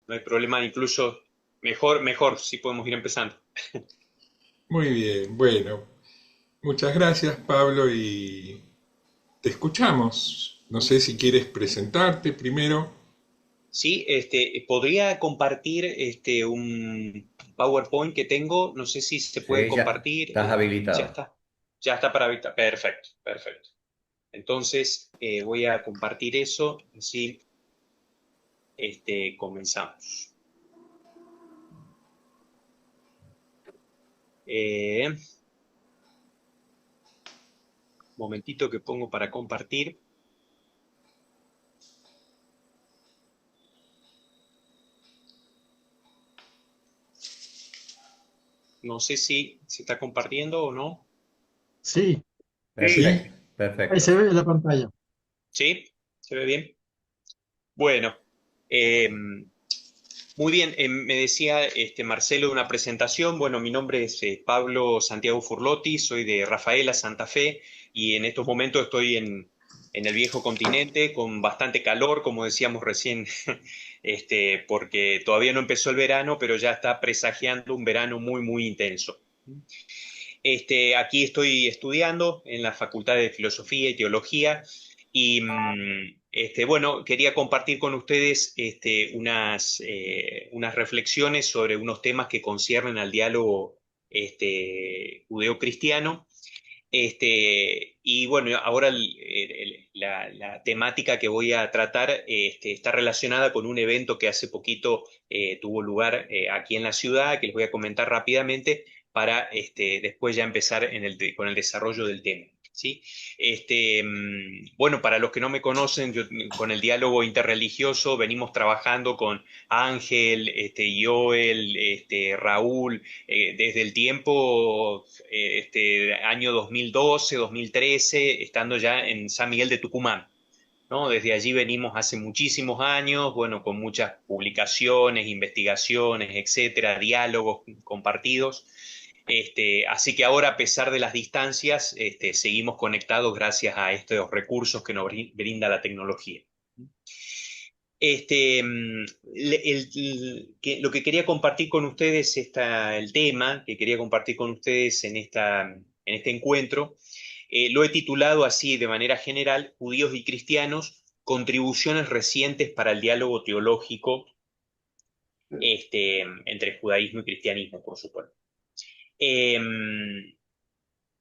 no hay problema, incluso mejor si podemos ir empezando. Muy bien, bueno, muchas gracias Pablo y te escuchamos. No sé si quieres presentarte primero. Sí, podría compartir un PowerPoint que tengo, no sé si se puede Sí, ya compartir, estás ya habilitado. está, ya está para ahorita, perfecto, perfecto. Entonces voy a compartir eso, así comenzamos. Un momentito que pongo para compartir. No sé si se está compartiendo o no. Sí, ¿Sí? sí, Perfecto, ahí perfecto. se ve en la pantalla. ¿Sí? ¿Se ve bien? Bueno, eh, muy bien. Me decía Marcelo de una presentación. Bueno, mi nombre es Pablo Santiago Furlotti, soy de Rafaela, Santa Fe, y en estos momentos estoy en el viejo continente con bastante calor, como decíamos recién, porque todavía no empezó el verano, pero ya está presagiando un verano muy, muy intenso. Aquí estoy estudiando en la Facultad de Filosofía y Teología y bueno, quería compartir con ustedes unas reflexiones sobre unos temas que conciernen al diálogo judeo-cristiano. Y bueno, ahora la temática que voy a tratar está relacionada con un evento que hace poquito tuvo lugar aquí en la ciudad, que les voy a comentar rápidamente para después ya empezar con el desarrollo del tema. ¿Sí? Bueno, para los que no me conocen, yo con el diálogo interreligioso venimos trabajando con Ángel, Joel, Raúl, desde el tiempo, año 2012, 2013, estando ya en San Miguel de Tucumán, ¿no? Desde allí venimos hace muchísimos años, bueno, con muchas publicaciones, investigaciones, etcétera, diálogos compartidos. Así que ahora, a pesar de las distancias, seguimos conectados gracias a estos recursos que nos brinda la tecnología. Lo que quería compartir con ustedes, el tema que quería compartir con ustedes en este encuentro, lo he titulado así de manera general: Judíos y cristianos, contribuciones recientes para el diálogo teológico entre judaísmo y cristianismo, por supuesto. Eh,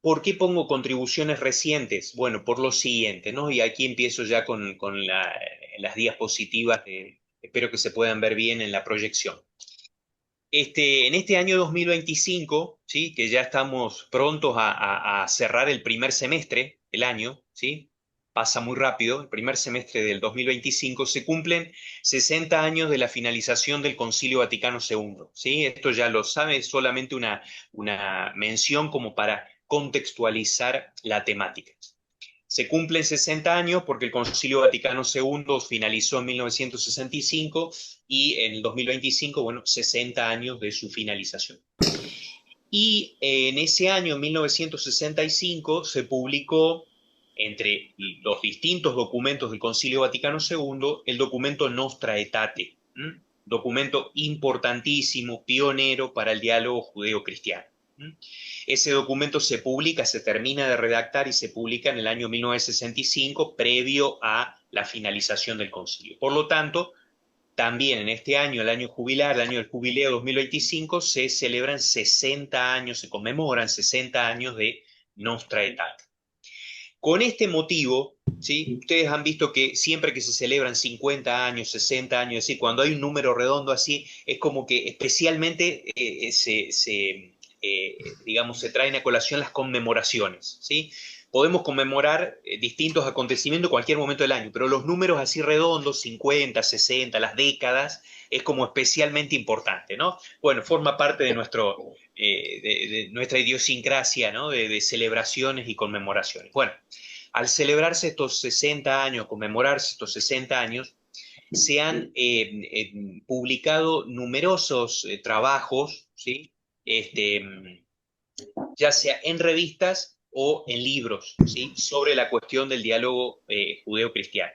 ¿Por qué pongo contribuciones recientes? Bueno, por lo siguiente, ¿no? Y aquí empiezo ya con las diapositivas, espero que se puedan ver bien en la proyección. En este año 2025, ¿sí? Que ya estamos prontos a cerrar el primer semestre del año, ¿sí? Pasa muy rápido, el primer semestre del 2025, se cumplen 60 años de la finalización del Concilio Vaticano II, ¿sí? Esto ya lo sabe, es solamente una mención como para contextualizar la temática. Se cumplen 60 años porque el Concilio Vaticano II finalizó en 1965 y en el 2025, bueno, 60 años de su finalización. Y en ese año, 1965, se publicó, entre los distintos documentos del Concilio Vaticano II, el documento Nostra Aetate, documento importantísimo, pionero para el diálogo judeo-cristiano. Ese documento se publica, se termina de redactar y se publica en el año 1965, previo a la finalización del concilio. Por lo tanto, también en este año, el año jubilar, el año del jubileo 2025, se celebran 60 años, se conmemoran 60 años de Nostra Aetate. Con este motivo, ¿sí? Ustedes han visto que siempre que se celebran 50 años, 60 años, es decir, cuando hay un número redondo así, es como que especialmente digamos, se traen a colación las conmemoraciones, ¿sí? Podemos conmemorar distintos acontecimientos en cualquier momento del año, pero los números así redondos, 50, 60, las décadas, es como especialmente importante, ¿no? Bueno, forma parte de nuestra idiosincrasia, ¿no? De celebraciones y conmemoraciones. Bueno, al celebrarse estos 60 años, conmemorarse estos 60 años, se han publicado numerosos trabajos, ¿sí? Este, ya sea en revistas o en libros, ¿sí? Sobre la cuestión del diálogo judeo-cristiano.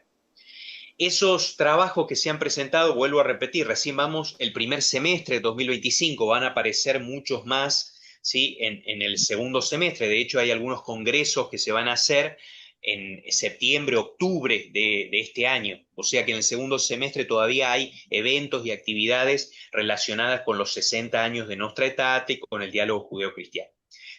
Esos trabajos que se han presentado, vuelvo a repetir, recién vamos el primer semestre de 2025, van a aparecer muchos más, ¿sí? En el segundo semestre. De hecho, hay algunos congresos que se van a hacer en septiembre, octubre de este año. O sea que en el segundo semestre todavía hay eventos y actividades relacionadas con los 60 años de Nostra Aetate y con el diálogo judeo-cristiano.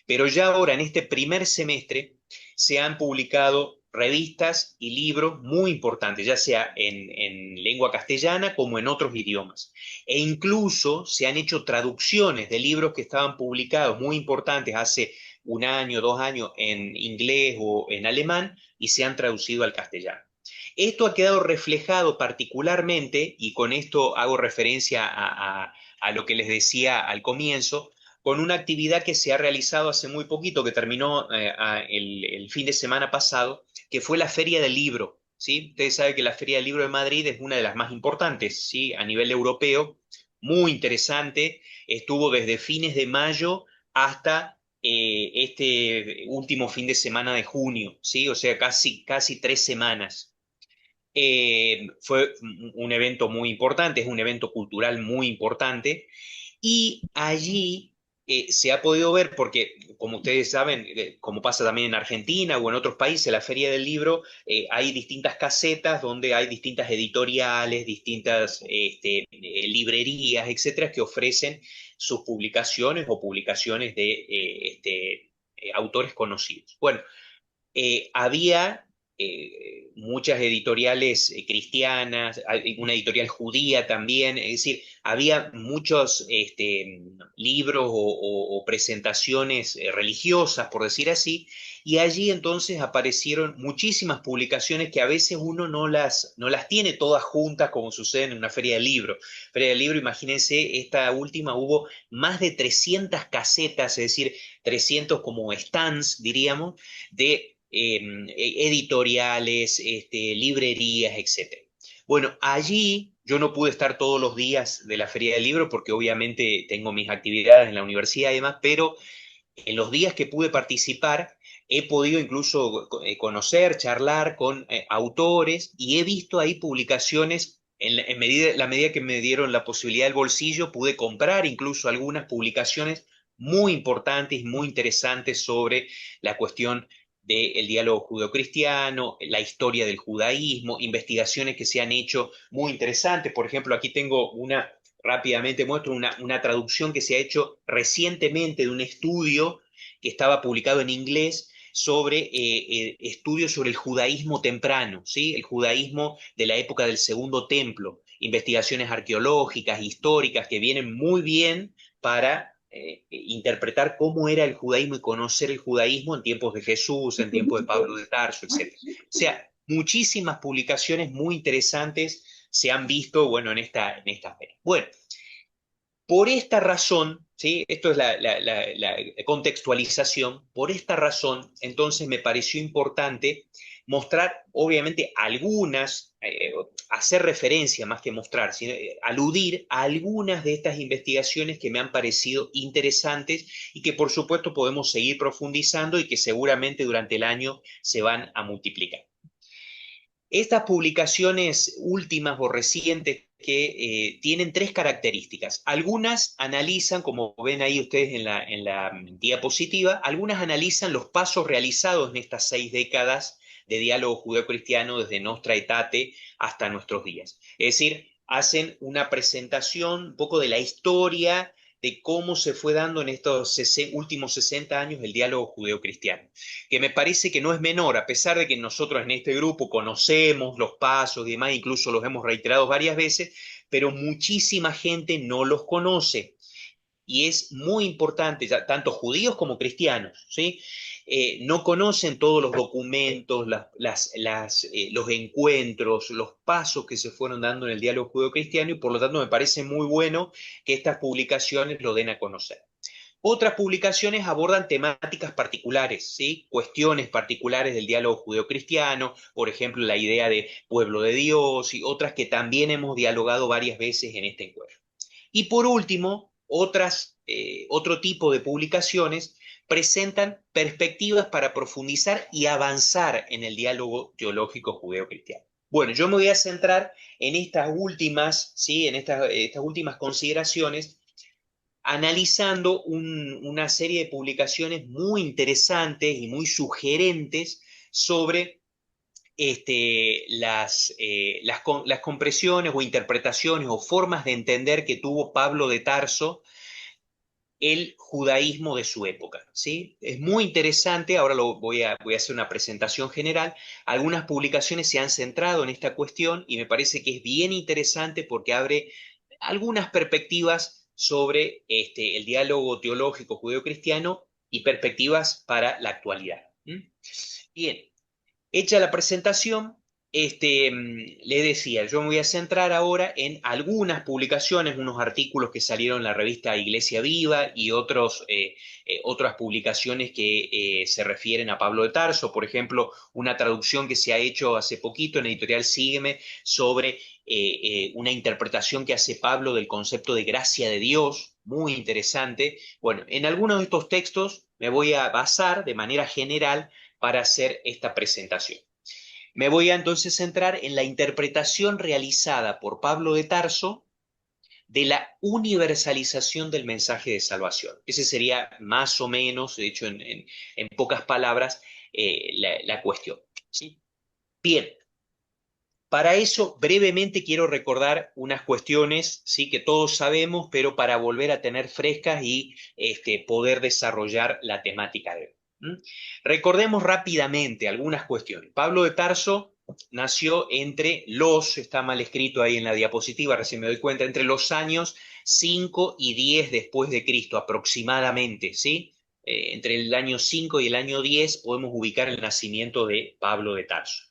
Pero ya ahora, en este primer semestre, se han publicado revistas y libros muy importantes, ya sea en lengua castellana como en otros idiomas. E incluso se han hecho traducciones de libros que estaban publicados muy importantes hace un año, 2 años en inglés o en alemán y se han traducido al castellano. Esto ha quedado reflejado particularmente, y con esto hago referencia a lo que les decía al comienzo, con una actividad que se ha realizado hace muy poquito, que terminó el fin de semana pasado, que fue la Feria del Libro. ¿Sí? Ustedes saben que la Feria del Libro de Madrid es una de las más importantes, ¿sí? A nivel europeo, muy interesante. Estuvo desde fines de mayo hasta este último fin de semana de junio, ¿sí? O sea, casi 3 semanas. Fue un evento muy importante, es un evento cultural muy importante, y allí se ha podido ver, porque como ustedes saben, como pasa también en Argentina o en otros países, la Feria del Libro, hay distintas casetas donde hay distintas editoriales, distintas librerías, etcétera, que ofrecen sus publicaciones o publicaciones de autores conocidos. Bueno, había muchas editoriales cristianas, una editorial judía también, es decir, había muchos libros o presentaciones religiosas, por decir así, y allí entonces aparecieron muchísimas publicaciones que a veces uno no las tiene todas juntas como sucede en una feria de libro. Feria del libro, imagínense, esta última hubo más de 300 casetas, es decir, 300 como stands, diríamos, de editoriales, librerías, etcétera. Bueno, allí yo no pude estar todos los días de la Feria del Libro porque obviamente tengo mis actividades en la universidad y demás, pero en los días que pude participar he podido incluso conocer, charlar con autores y he visto ahí publicaciones. La medida que me dieron la posibilidad del bolsillo, pude comprar incluso algunas publicaciones muy importantes, muy interesantes sobre la cuestión del diálogo judeocristiano, la historia del judaísmo, investigaciones que se han hecho muy interesantes. Por ejemplo, aquí tengo rápidamente muestro una traducción que se ha hecho recientemente de un estudio que estaba publicado en inglés sobre estudios sobre el judaísmo temprano, ¿sí? El judaísmo de la época del Segundo Templo, investigaciones arqueológicas, históricas, que vienen muy bien para interpretar cómo era el judaísmo y conocer el judaísmo en tiempos de Jesús, en tiempos de Pablo de Tarso, etc. O sea, muchísimas publicaciones muy interesantes se han visto, bueno, en esta feria. Bueno, por esta razón, ¿sí? Esto es la contextualización, por esta razón, entonces me pareció importante mostrar, obviamente, algunas, hacer referencia más que mostrar, sino, aludir a algunas de estas investigaciones que me han parecido interesantes y que por supuesto podemos seguir profundizando y que seguramente durante el año se van a multiplicar. Estas publicaciones últimas o recientes que tienen tres características. Algunas analizan, como ven ahí ustedes en la diapositiva, algunas analizan los pasos realizados en estas 6 décadas de diálogo judeocristiano desde Nostra Aetate hasta nuestros días. Es decir, hacen una presentación un poco de la historia de cómo se fue dando en estos últimos 60 años el diálogo judeocristiano, que me parece que no es menor, a pesar de que nosotros en este grupo conocemos los pasos y demás, incluso los hemos reiterado varias veces, pero muchísima gente no los conoce. Y es muy importante, ya, tanto judíos como cristianos, ¿sí? No conocen todos los documentos, los encuentros, los pasos que se fueron dando en el diálogo judeo-cristiano y por lo tanto me parece muy bueno que estas publicaciones lo den a conocer. Otras publicaciones abordan temáticas particulares, ¿sí? Cuestiones particulares del diálogo judeocristiano, por ejemplo, la idea de pueblo de Dios y otras que también hemos dialogado varias veces en este encuentro. Y por último, otro tipo de publicaciones presentan perspectivas para profundizar y avanzar en el diálogo teológico judeo-cristiano. Bueno, yo me voy a centrar en estas últimas, ¿sí? En estas últimas consideraciones, analizando una serie de publicaciones muy interesantes y muy sugerentes sobre las compresiones o interpretaciones o formas de entender que tuvo Pablo de Tarso el judaísmo de su época, ¿sí? Es muy interesante, ahora voy a hacer una presentación general. Algunas publicaciones se han centrado en esta cuestión y me parece que es bien interesante porque abre algunas perspectivas sobre el diálogo teológico judeo-cristiano y perspectivas para la actualidad. ¿Mm? Bien, hecha la presentación, le decía, yo me voy a centrar ahora en algunas publicaciones, unos artículos que salieron en la revista Iglesia Viva y otras publicaciones que se refieren a Pablo de Tarso. Por ejemplo, una traducción que se ha hecho hace poquito en editorial Sígueme sobre una interpretación que hace Pablo del concepto de gracia de Dios, muy interesante. Bueno, en algunos de estos textos me voy a basar de manera general para hacer esta presentación. Me voy a entonces centrar en la interpretación realizada por Pablo de Tarso de la universalización del mensaje de salvación. Ese sería más o menos, de hecho en pocas palabras, la cuestión. ¿Sí? Bien, para eso brevemente quiero recordar unas cuestiones, ¿sí? Que todos sabemos, pero para volver a tener frescas y poder desarrollar la temática de hoy. ¿Mm? Recordemos rápidamente algunas cuestiones. Pablo de Tarso nació está mal escrito ahí en la diapositiva, recién me doy cuenta, entre los años 5 y 10 después de Cristo aproximadamente, ¿sí? Entre el año 5 y el año 10 podemos ubicar el nacimiento de Pablo de Tarso.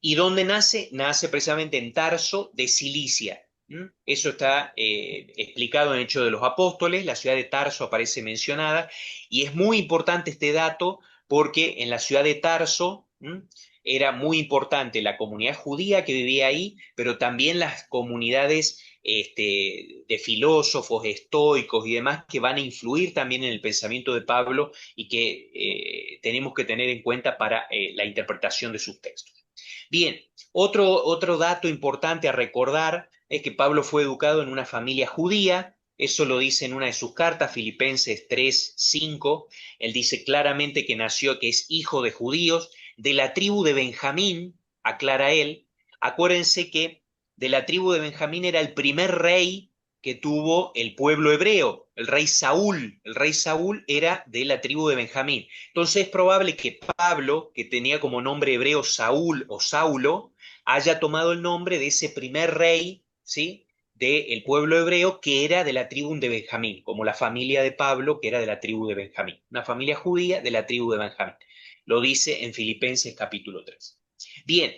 ¿Y dónde nace? Nace precisamente en Tarso de Cilicia. ¿Mm? Eso está explicado en Hechos de los Apóstoles, la ciudad de Tarso aparece mencionada, y es muy importante este dato porque en la ciudad de Tarso era muy importante la comunidad judía que vivía ahí, pero también las comunidades de filósofos, estoicos y demás que van a influir también en el pensamiento de Pablo y que tenemos que tener en cuenta para la interpretación de sus textos. Bien, otro dato importante a recordar es que Pablo fue educado en una familia judía, eso lo dice en una de sus cartas, Filipenses 3:5. Él dice claramente que nació, que es hijo de judíos, de la tribu de Benjamín, aclara él. Acuérdense que de la tribu de Benjamín era el primer rey que tuvo el pueblo hebreo, el rey Saúl. El rey Saúl era de la tribu de Benjamín. Entonces es probable que Pablo, que tenía como nombre hebreo Saúl o Saulo, haya tomado el nombre de ese primer rey, ¿sí? Del pueblo hebreo que era de la tribu de Benjamín, como la familia de Pablo que era de la tribu de Benjamín. Una familia judía de la tribu de Benjamín. Lo dice en Filipenses capítulo 3. Bien,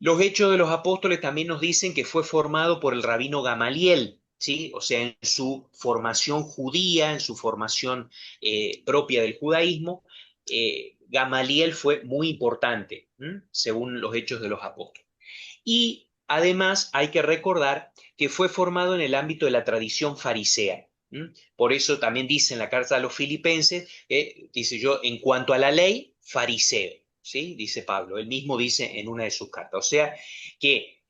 los Hechos de los Apóstoles también nos dicen que fue formado por el rabino Gamaliel, ¿sí? O sea, en su formación judía, en su formación propia del judaísmo, Gamaliel fue muy importante, según los Hechos de los Apóstoles. Y además hay que recordar que fue formado en el ámbito de la tradición farisea. Por eso también dice en la carta a los filipenses, dice yo, en cuanto a la ley, fariseo. ¿Sí? Dice Pablo, él mismo dice en una de sus cartas. O sea que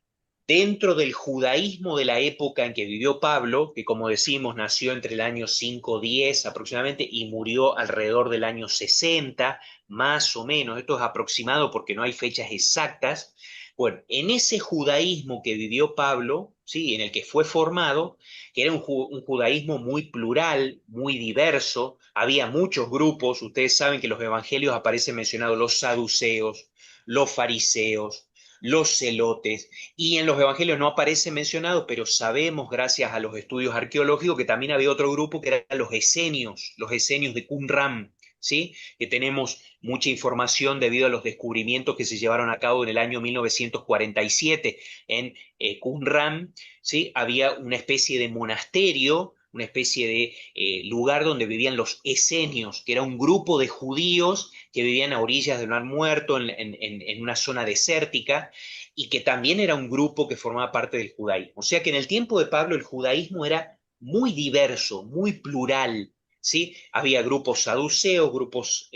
dentro del judaísmo de la época en que vivió Pablo, que como decimos nació entre el año 510 aproximadamente y murió alrededor del año 60, más o menos, esto es aproximado porque no hay fechas exactas. Bueno, en ese judaísmo que vivió Pablo, ¿sí? En el que fue formado, que era un judaísmo muy plural, muy diverso, había muchos grupos, ustedes saben que en los evangelios aparecen mencionados los saduceos, los fariseos, los celotes, y en los evangelios no aparece mencionado, pero sabemos, gracias a los estudios arqueológicos, que también había otro grupo que eran los esenios de Qumran, ¿sí? Que tenemos mucha información debido a los descubrimientos que se llevaron a cabo en el año 1947 en Qumran, ¿sí? Había una especie de monasterio, una especie de lugar donde vivían los esenios, que era un grupo de judíos que vivían a orillas del Mar Muerto, en una zona desértica, y que también era un grupo que formaba parte del judaísmo. O sea que en el tiempo de Pablo el judaísmo era muy diverso, muy plural, ¿sí? Había grupos saduceos, grupos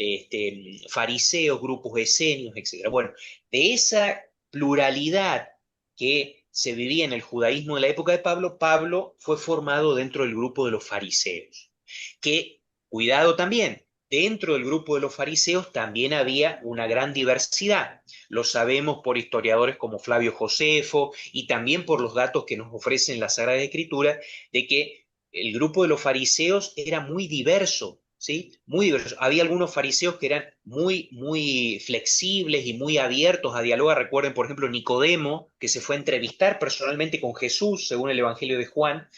fariseos, grupos esenios, etc. Bueno, de esa pluralidad que se vivía en el judaísmo de la época de Pablo, Pablo fue formado dentro del grupo de los fariseos. Que, cuidado también, dentro del grupo de los fariseos también había una gran diversidad. Lo sabemos por historiadores como Flavio Josefo y también por los datos que nos ofrecen la Sagrada Escritura de que el grupo de los fariseos era muy diverso. ¿Sí? Muy diverso. Había algunos fariseos que eran muy flexibles y muy abiertos a dialogar. Recuerden, por ejemplo, Nicodemo, que se fue a entrevistar personalmente con Jesús, según el Evangelio de Juan,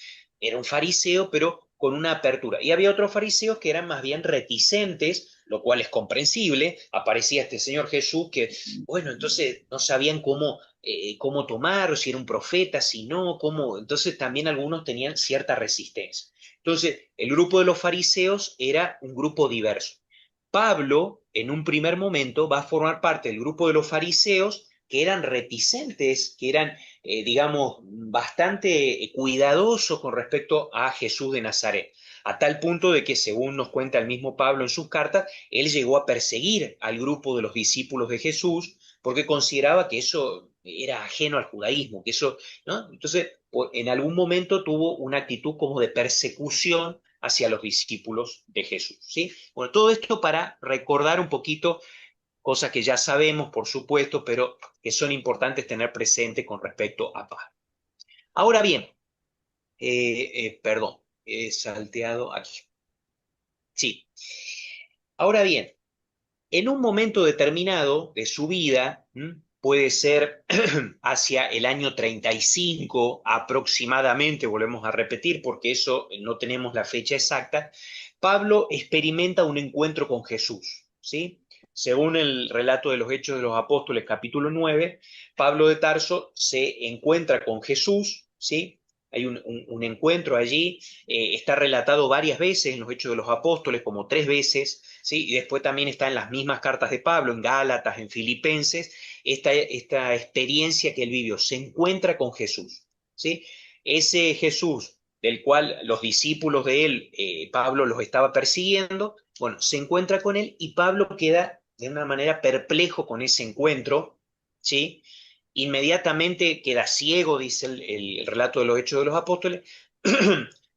era un fariseo, pero con una apertura. Y había otros fariseos que eran más bien reticentes, lo cual es comprensible. Aparecía este Señor Jesús que, bueno, entonces no sabían cómo tomar, si era un profeta, si no, cómo. Entonces también algunos tenían cierta resistencia. Entonces, el grupo de los fariseos era un grupo diverso. Pablo, en un primer momento, va a formar parte del grupo de los fariseos que eran reticentes, que eran, digamos, bastante cuidadosos con respecto a Jesús de Nazaret, a tal punto de que, según nos cuenta el mismo Pablo en sus cartas, él llegó a perseguir al grupo de los discípulos de Jesús porque consideraba que eso era ajeno al judaísmo, que eso, ¿no? Entonces, en algún momento tuvo una actitud como de persecución hacia los discípulos de Jesús, ¿sí? Bueno, todo esto para recordar un poquito cosas que ya sabemos, por supuesto, pero que son importantes tener presente con respecto a paz. Ahora bien, perdón, he salteado aquí. Sí. Ahora bien, en un momento determinado de su vida, puede ser hacia el año 35 aproximadamente, volvemos a repetir porque eso no tenemos la fecha exacta, Pablo experimenta un encuentro con Jesús, ¿sí? Según el relato de los Hechos de los Apóstoles, capítulo 9, Pablo de Tarso se encuentra con Jesús, ¿sí? Hay un encuentro allí, está relatado varias veces en los Hechos de los Apóstoles, como 3 veces, ¿sí? Y después también está en las mismas cartas de Pablo, en Gálatas, en Filipenses, esta experiencia que él vivió, se encuentra con Jesús, ¿sí? Ese Jesús del cual los discípulos de él, Pablo los estaba persiguiendo, bueno, se encuentra con él y Pablo queda de una manera perplejo con ese encuentro, ¿sí? Inmediatamente queda ciego, dice el relato de los Hechos de los Apóstoles,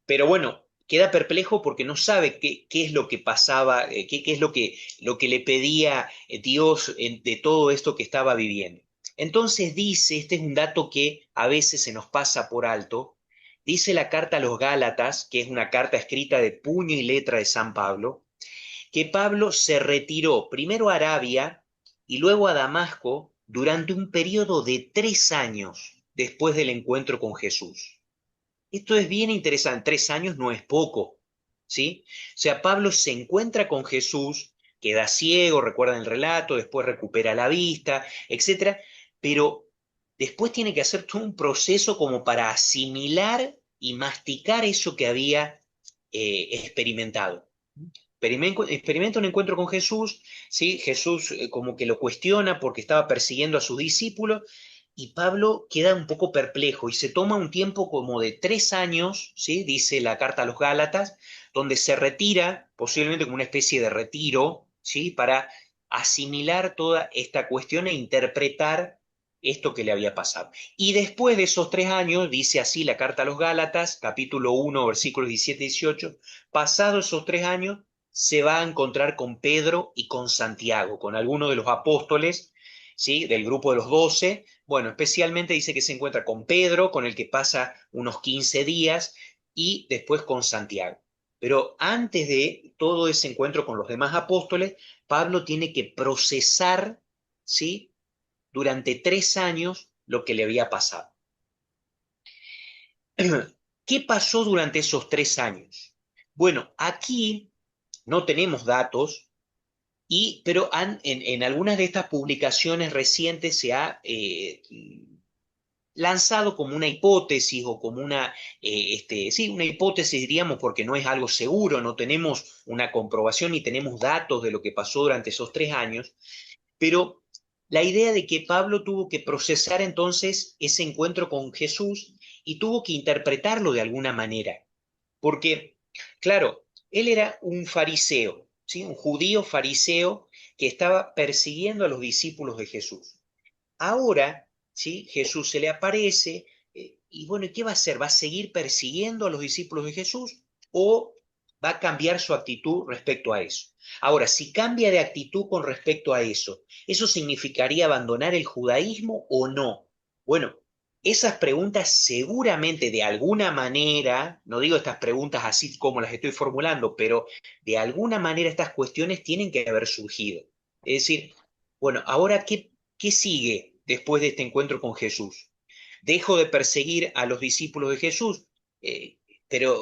pero bueno, queda perplejo porque no sabe qué es lo que pasaba, qué es lo que le pedía Dios de todo esto que estaba viviendo. Entonces dice, este es un dato que a veces se nos pasa por alto, dice la carta a los Gálatas, que es una carta escrita de puño y letra de San Pablo, que Pablo se retiró primero a Arabia y luego a Damasco durante un periodo de 3 años después del encuentro con Jesús. Esto es bien interesante, 3 años no es poco, ¿sí? O sea, Pablo se encuentra con Jesús, queda ciego, recuerdan el relato, después recupera la vista, etcétera, pero después tiene que hacer todo un proceso como para asimilar y masticar eso que había experimentado. Experimenta un encuentro con Jesús, ¿sí? Jesús como que lo cuestiona porque estaba persiguiendo a sus discípulos y Pablo queda un poco perplejo y se toma un tiempo como de 3 años, ¿sí? Dice la carta a los Gálatas, donde se retira, posiblemente como una especie de retiro, ¿sí? Para asimilar toda esta cuestión e interpretar esto que le había pasado. Y después de esos 3 años, dice así la carta a los Gálatas, capítulo 1, versículos 17 y 18, pasados esos 3 años, se va a encontrar con Pedro y con Santiago, con algunos de los apóstoles, ¿sí? Del grupo de los 12. Bueno, especialmente dice que se encuentra con Pedro, con el que pasa unos 15 días, y después con Santiago. Pero antes de todo ese encuentro con los demás apóstoles, Pablo tiene que procesar, ¿sí? Durante 3 años lo que le había pasado. ¿Qué pasó durante esos 3 años? Bueno, aquí no tenemos datos, pero en algunas de estas publicaciones recientes se ha lanzado como una hipótesis o como sí, una hipótesis diríamos porque no es algo seguro, no tenemos una comprobación ni tenemos datos de lo que pasó durante esos 3 años, pero la idea de que Pablo tuvo que procesar entonces ese encuentro con Jesús y tuvo que interpretarlo de alguna manera, porque, claro, él era un fariseo, ¿sí? Un judío fariseo que estaba persiguiendo a los discípulos de Jesús. Ahora ¿sí? Jesús se le aparece, y bueno, ¿y qué va a hacer? ¿Va a seguir persiguiendo a los discípulos de Jesús o va a cambiar su actitud respecto a eso? Ahora, si cambia de actitud con respecto a ¿eso significaría abandonar el judaísmo o no? Bueno, esas preguntas seguramente de alguna manera, no digo estas preguntas así como las estoy formulando, pero de alguna manera estas cuestiones tienen que haber surgido. Es decir, bueno, ahora, ¿qué sigue después de este encuentro con Jesús? Dejo de perseguir a los discípulos de Jesús, eh, pero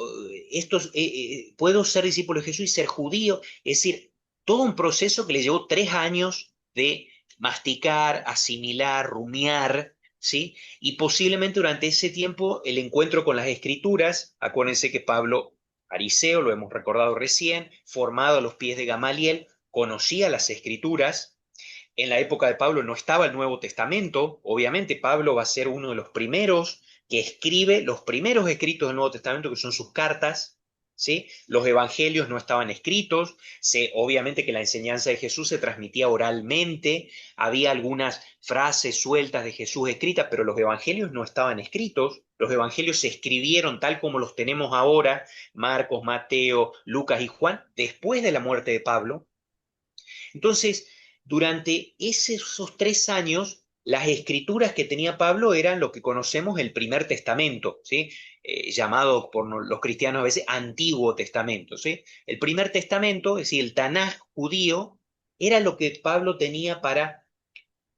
puedo ser discípulo de Jesús y ser judío. Es decir, todo un proceso que le llevó 3 años de masticar, asimilar, rumiar, ¿sí? Y posiblemente durante ese tiempo el encuentro con las escrituras, acuérdense que Pablo, fariseo, lo hemos recordado recién, formado a los pies de Gamaliel, conocía las escrituras. En la época de Pablo no estaba el Nuevo Testamento. Obviamente Pablo va a ser uno de los primeros que escribe los primeros escritos del Nuevo Testamento, que son sus cartas, ¿sí? Los evangelios no estaban escritos. Obviamente que la enseñanza de Jesús se transmitía oralmente. Había algunas frases sueltas de Jesús escritas, pero los evangelios no estaban escritos. Los evangelios se escribieron tal como los tenemos ahora, Marcos, Mateo, Lucas y Juan, después de la muerte de Pablo. Entonces, durante esos 3 años, las escrituras que tenía Pablo eran lo que conocemos el Primer Testamento, ¿sí? Llamado por los cristianos a veces Antiguo Testamento, ¿sí? El Primer Testamento, es decir, el Tanaj judío, era lo que Pablo tenía para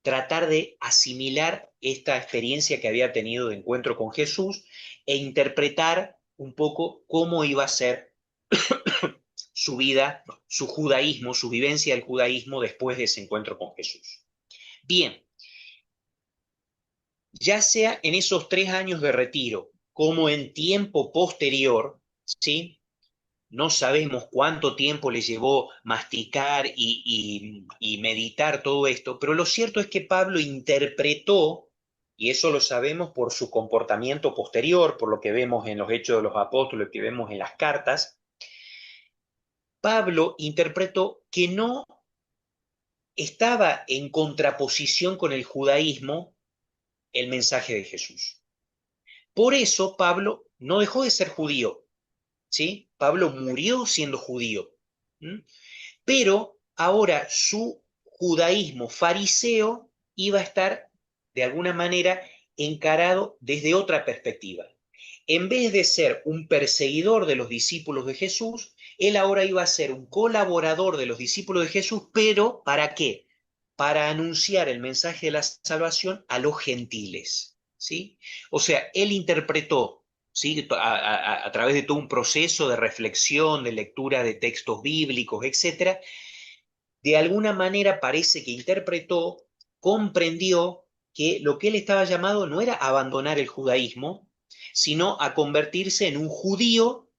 tratar de asimilar esta experiencia que había tenido de encuentro con Jesús e interpretar un poco cómo iba a ser su vida, su judaísmo, su vivencia del judaísmo después de ese encuentro con Jesús. Bien, ya sea en esos 3 años de retiro como en tiempo posterior, ¿sí? No sabemos cuánto tiempo le llevó masticar y meditar todo esto, pero lo cierto es que Pablo interpretó, y eso lo sabemos por su comportamiento posterior, por lo que vemos en los Hechos de los Apóstoles, que vemos en las cartas. Pablo interpretó que no estaba en contraposición con el judaísmo el mensaje de Jesús. Por eso Pablo no dejó de ser judío, ¿sí? Pablo murió siendo judío, ¿m? Pero ahora su judaísmo fariseo iba a estar de alguna manera encarado desde otra perspectiva. En vez de ser un perseguidor de los discípulos de Jesús, él ahora iba a ser un colaborador de los discípulos de Jesús, pero ¿para qué? Para anunciar el mensaje de la salvación a los gentiles, ¿sí? O sea, él interpretó, ¿sí? A través de todo un proceso de reflexión, de lectura de textos bíblicos, etcétera, de alguna manera parece que interpretó, comprendió que lo que él estaba llamado no era abandonar el judaísmo, sino a convertirse en un judío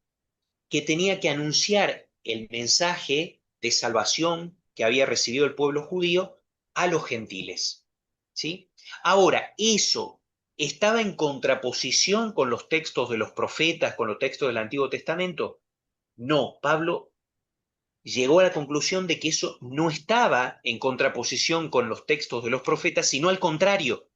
que tenía que anunciar el mensaje de salvación que había recibido el pueblo judío a los gentiles, ¿sí? Ahora, eso estaba en contraposición con los textos de los profetas, con los textos del Antiguo Testamento. No, Pablo llegó a la conclusión de que eso no estaba en contraposición con los textos de los profetas, sino al contrario,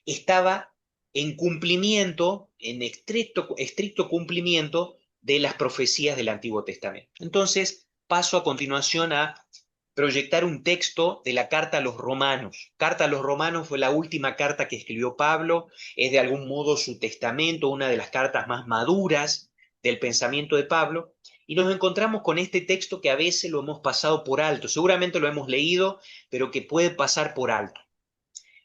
estaba en cumplimiento, en estricto cumplimiento de las profecías del Antiguo Testamento. Entonces, paso a continuación a proyectar un texto de la carta a los romanos. Carta a los romanos fue la última carta que escribió Pablo, es de algún modo su testamento, una de las cartas más maduras del pensamiento de Pablo, y nos encontramos con este texto que a veces lo hemos pasado por alto, seguramente lo hemos leído, pero que puede pasar por alto.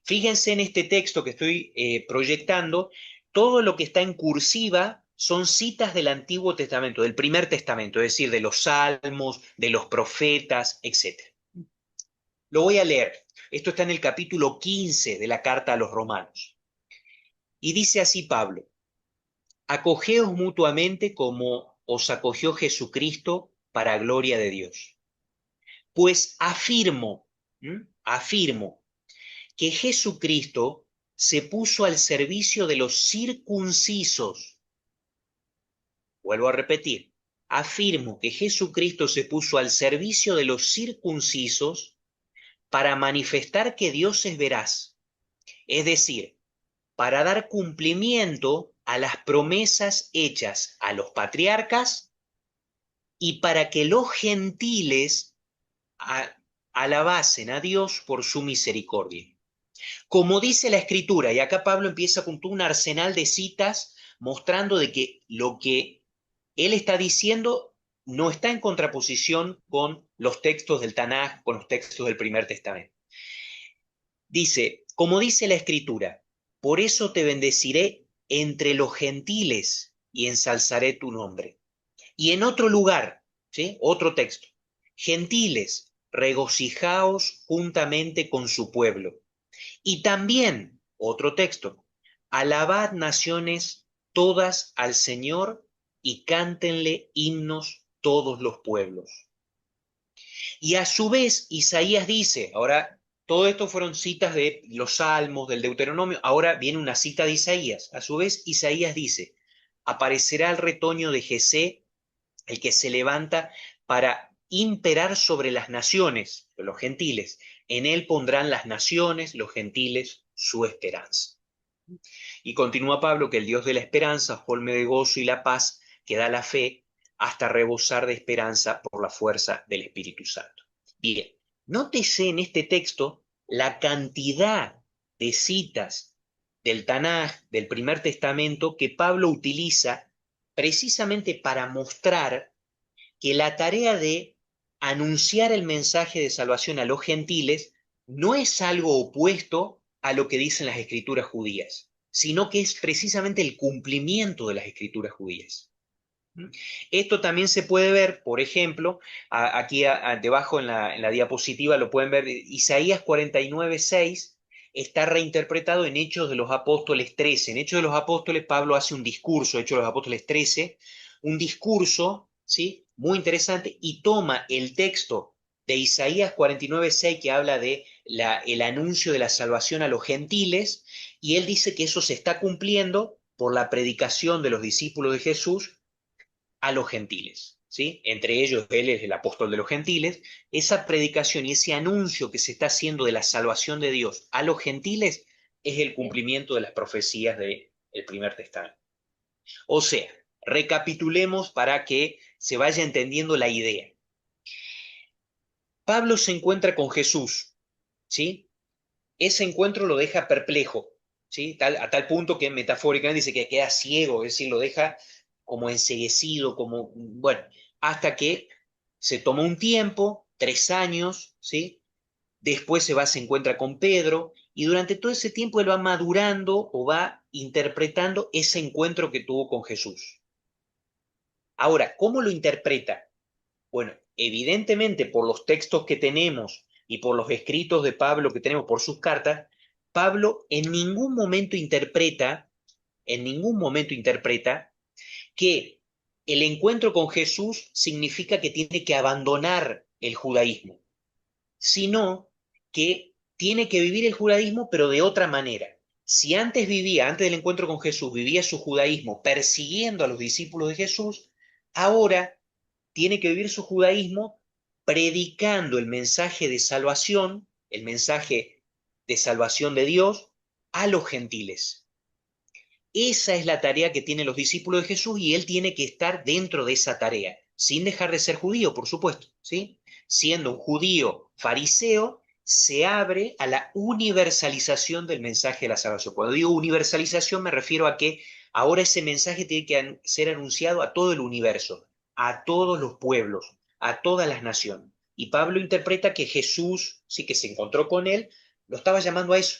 Fíjense en este texto que estoy proyectando, todo lo que está en cursiva son citas del Antiguo Testamento, del Primer Testamento, es decir, de los salmos, de los profetas, etc. Lo voy a leer. Esto está en el capítulo 15 de la carta a los romanos. Y dice así Pablo: acogeos mutuamente como os acogió Jesucristo para gloria de Dios. Pues afirmo que Jesucristo se puso al servicio de los circuncisos. Vuelvo a repetir, afirmo que Jesucristo se puso al servicio de los circuncisos para manifestar que Dios es veraz. Es decir, para dar cumplimiento a las promesas hechas a los patriarcas y para que los gentiles alabasen a Dios por su misericordia. Como dice la Escritura, y acá Pablo empieza con todo un arsenal de citas mostrando de que lo que él está diciendo no está en contraposición con los textos del Tanaj, con los textos del Primer Testamento. Dice, como dice la Escritura, por eso te bendeciré entre los gentiles y ensalzaré tu nombre. Y en otro lugar, ¿sí? Otro texto, gentiles, regocijaos juntamente con su pueblo. Y también, otro texto, alabad naciones todas al Señor y cántenle himnos todos los pueblos. Y a su vez, Isaías dice, ahora, todo esto fueron citas de los Salmos, del Deuteronomio, ahora viene una cita de Isaías. A su vez, Isaías dice, aparecerá el retoño de Jesé, el que se levanta para imperar sobre las naciones, los gentiles. En él pondrán las naciones, los gentiles, su esperanza. Y continúa Pablo que el Dios de la esperanza colme de gozo y la paz que da la fe hasta rebosar de esperanza por la fuerza del Espíritu Santo. Bien, nótese en este texto la cantidad de citas del Tanaj, del Primer Testamento, que Pablo utiliza precisamente para mostrar que la tarea de anunciar el mensaje de salvación a los gentiles no es algo opuesto a lo que dicen las escrituras judías, sino que es precisamente el cumplimiento de las escrituras judías. Esto también se puede ver, por ejemplo, aquí debajo en la diapositiva lo pueden ver, Isaías 49:6 está reinterpretado en Hechos de los Apóstoles 13. En Hechos de los Apóstoles Pablo hace un discurso, Hechos de los Apóstoles 13, un discurso, ¿sí? Muy interesante, y toma el texto de Isaías 49:6 que habla de el anuncio de la salvación a los gentiles, y él dice que eso se está cumpliendo por la predicación de los discípulos de Jesús a los gentiles, ¿sí? Entre ellos él es el apóstol de los gentiles. Esa predicación y ese anuncio que se está haciendo de la salvación de Dios a los gentiles es el cumplimiento de las profecías del Primer Testamento. O sea, recapitulemos para que se vaya entendiendo la idea. Pablo se encuentra con Jesús, ¿sí? Ese encuentro lo deja perplejo, ¿sí? A tal punto que metafóricamente dice que queda ciego, es decir, lo deja como enceguecido, como, bueno, hasta que se toma un tiempo, 3 años, ¿sí? Después se encuentra con Pedro, y durante todo ese tiempo él va madurando o va interpretando ese encuentro que tuvo con Jesús. Ahora, ¿cómo lo interpreta? Bueno, evidentemente por los textos que tenemos y por los escritos de Pablo que tenemos por sus cartas, Pablo en ningún momento interpreta que el encuentro con Jesús significa que tiene que abandonar el judaísmo, sino que tiene que vivir el judaísmo pero de otra manera. Si antes del encuentro con Jesús, vivía su judaísmo persiguiendo a los discípulos de Jesús, ahora tiene que vivir su judaísmo predicando el mensaje de salvación, el mensaje de salvación de Dios a los gentiles. Esa es la tarea que tienen los discípulos de Jesús y él tiene que estar dentro de esa tarea, sin dejar de ser judío, por supuesto, ¿sí? Siendo un judío fariseo, se abre a la universalización del mensaje de la salvación. Cuando digo universalización me refiero a que ahora ese mensaje tiene que ser anunciado a todo el universo, a todos los pueblos, a todas las naciones. Y Pablo interpreta que Jesús, sí que se encontró con él, lo estaba llamando a eso,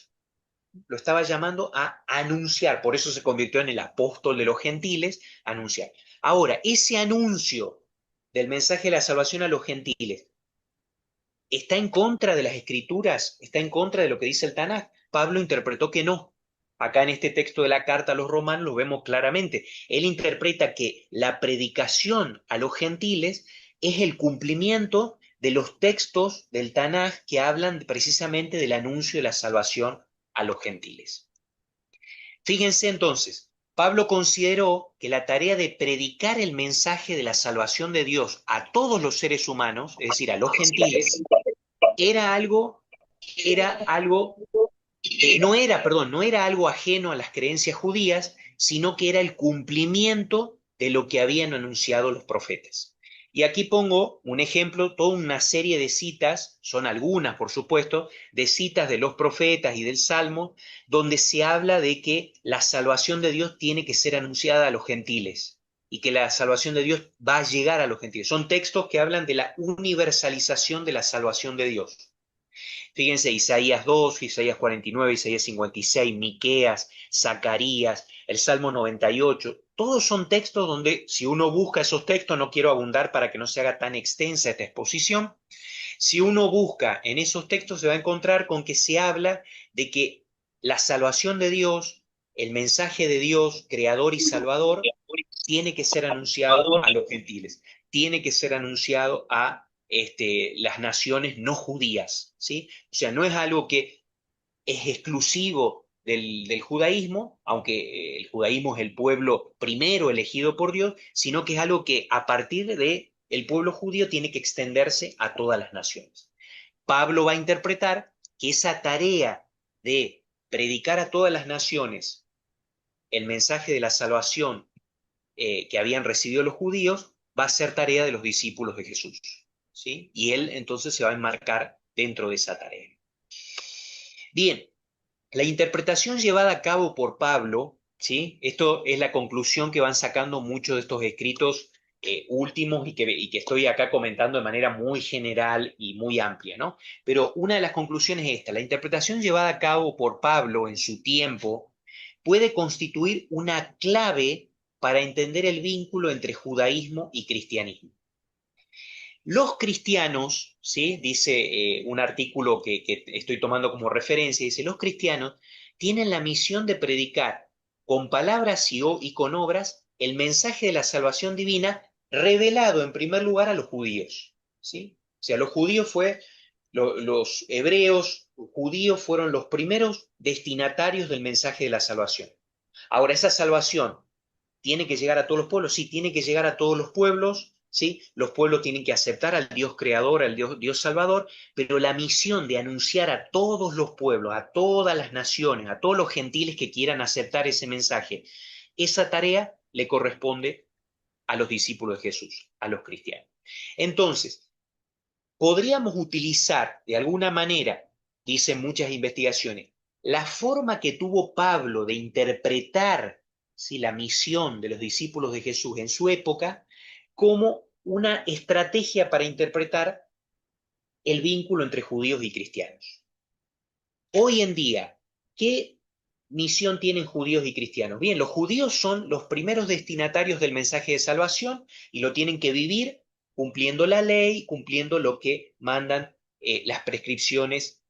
lo estaba llamando a anunciar, por eso se convirtió en el apóstol de los gentiles, anunciar. Ahora, ese anuncio del mensaje de la salvación a los gentiles, ¿está en contra de las escrituras? ¿Está en contra de lo que dice el Tanaj? Pablo interpretó que no. Acá en este texto de la carta a los romanos lo vemos claramente. Él interpreta que la predicación a los gentiles es el cumplimiento de los textos del Tanaj que hablan precisamente del anuncio de la salvación a los gentiles. Fíjense entonces, Pablo consideró que la tarea de predicar el mensaje de la salvación de Dios a todos los seres humanos, es decir, a los gentiles, era algo no era algo ajeno a las creencias judías, sino que era el cumplimiento de lo que habían anunciado los profetas. Y aquí pongo un ejemplo, toda una serie de citas, son algunas por supuesto, de citas de los profetas y del Salmo, donde se habla de que la salvación de Dios tiene que ser anunciada a los gentiles y que la salvación de Dios va a llegar a los gentiles. Son textos que hablan de la universalización de la salvación de Dios. Fíjense, Isaías 2, Isaías 49, Isaías 56, Miqueas, Zacarías, el Salmo 98, todos son textos donde si uno busca esos textos, no quiero abundar para que no se haga tan extensa esta exposición, si uno busca en esos textos se va a encontrar con que se habla de que la salvación de Dios, el mensaje de Dios, creador y salvador, tiene que ser anunciado a los gentiles, tiene que ser anunciado a las naciones no judías, ¿sí? O sea, no es algo que es exclusivo del judaísmo, aunque el judaísmo es el pueblo primero elegido por Dios, sino que es algo que a partir de el pueblo judío tiene que extenderse a todas las naciones. Pablo va a interpretar que esa tarea de predicar a todas las naciones el mensaje de la salvación que habían recibido los judíos va a ser tarea de los discípulos de Jesús, ¿sí? Y él entonces se va a enmarcar dentro de esa tarea. Bien, la interpretación llevada a cabo por Pablo, ¿sí? Esto es la conclusión que van sacando muchos de estos escritos últimos y que estoy acá comentando de manera muy general y muy amplia, ¿no? Pero una de las conclusiones es esta: la interpretación llevada a cabo por Pablo en su tiempo puede constituir una clave para entender el vínculo entre judaísmo y cristianismo. Los cristianos, ¿sí? Dice un artículo que estoy tomando como referencia, dice, los cristianos tienen la misión de predicar con palabras y con obras el mensaje de la salvación divina revelado en primer lugar a los judíos, ¿sí? O sea, los hebreos judíos fueron los primeros destinatarios del mensaje de la salvación. Ahora, esa salvación tiene que llegar a todos los pueblos, sí, tiene que llegar a todos los pueblos, ¿sí? Los pueblos tienen que aceptar al Dios creador, al Dios salvador, pero la misión de anunciar a todos los pueblos, a todas las naciones, a todos los gentiles que quieran aceptar ese mensaje, esa tarea le corresponde a los discípulos de Jesús, a los cristianos. Entonces, podríamos utilizar de alguna manera, dicen muchas investigaciones, la forma que tuvo Pablo de interpretar, ¿sí?, la misión de los discípulos de Jesús en su época como una estrategia para interpretar el vínculo entre judíos y cristianos. Hoy en día, ¿qué misión tienen judíos y cristianos? Bien, los judíos son los primeros destinatarios del mensaje de salvación y lo tienen que vivir cumpliendo la ley, cumpliendo lo que mandan las prescripciones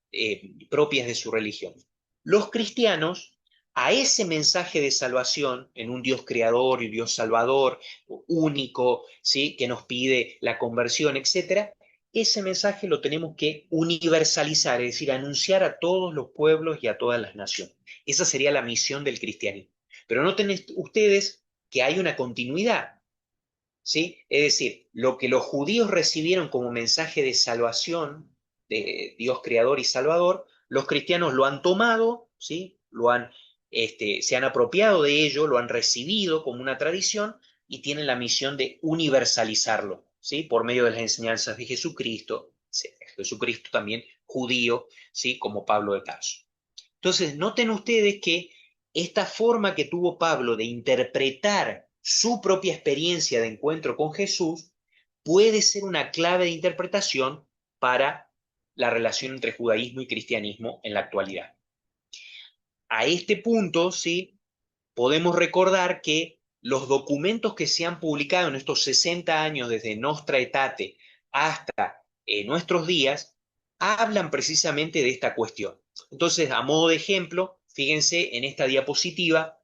propias de su religión. Los cristianos, a ese mensaje de salvación en un Dios creador y un Dios salvador único, ¿sí?, que nos pide la conversión, etcétera, ese mensaje lo tenemos que universalizar, es decir, anunciar a todos los pueblos y a todas las naciones. Esa sería la misión del cristianismo. Pero noten ustedes que hay una continuidad, ¿sí? Es decir, lo que los judíos recibieron como mensaje de salvación de Dios creador y salvador, los cristianos lo han tomado, ¿sí? Se han apropiado de ello, lo han recibido como una tradición y tienen la misión de universalizarlo, ¿sí?, por medio de las enseñanzas de Jesucristo, ¿sí? Jesucristo también judío, ¿sí?, como Pablo de Tarso. Entonces, noten ustedes que esta forma que tuvo Pablo de interpretar su propia experiencia de encuentro con Jesús puede ser una clave de interpretación para la relación entre judaísmo y cristianismo en la actualidad. A este punto, ¿sí?, podemos recordar que los documentos que se han publicado en estos 60 años desde Nostra Aetate hasta nuestros días hablan precisamente de esta cuestión. Entonces, a modo de ejemplo, fíjense en esta diapositiva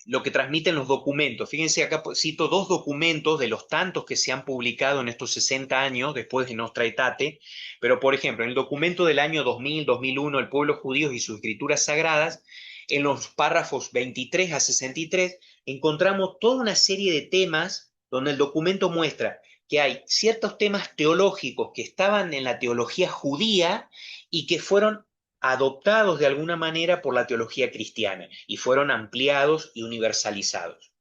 lo que transmiten los documentos. Fíjense, acá cito dos documentos de los tantos que se han publicado en estos 60 años después de Nostra Aetate, pero por ejemplo, en el documento del año 2000-2001, El pueblo judío y sus escrituras sagradas, en los párrafos 23 a 63, encontramos toda una serie de temas donde el documento muestra que hay ciertos temas teológicos que estaban en la teología judía y que fueron adoptados de alguna manera por la teología cristiana y fueron ampliados y universalizados.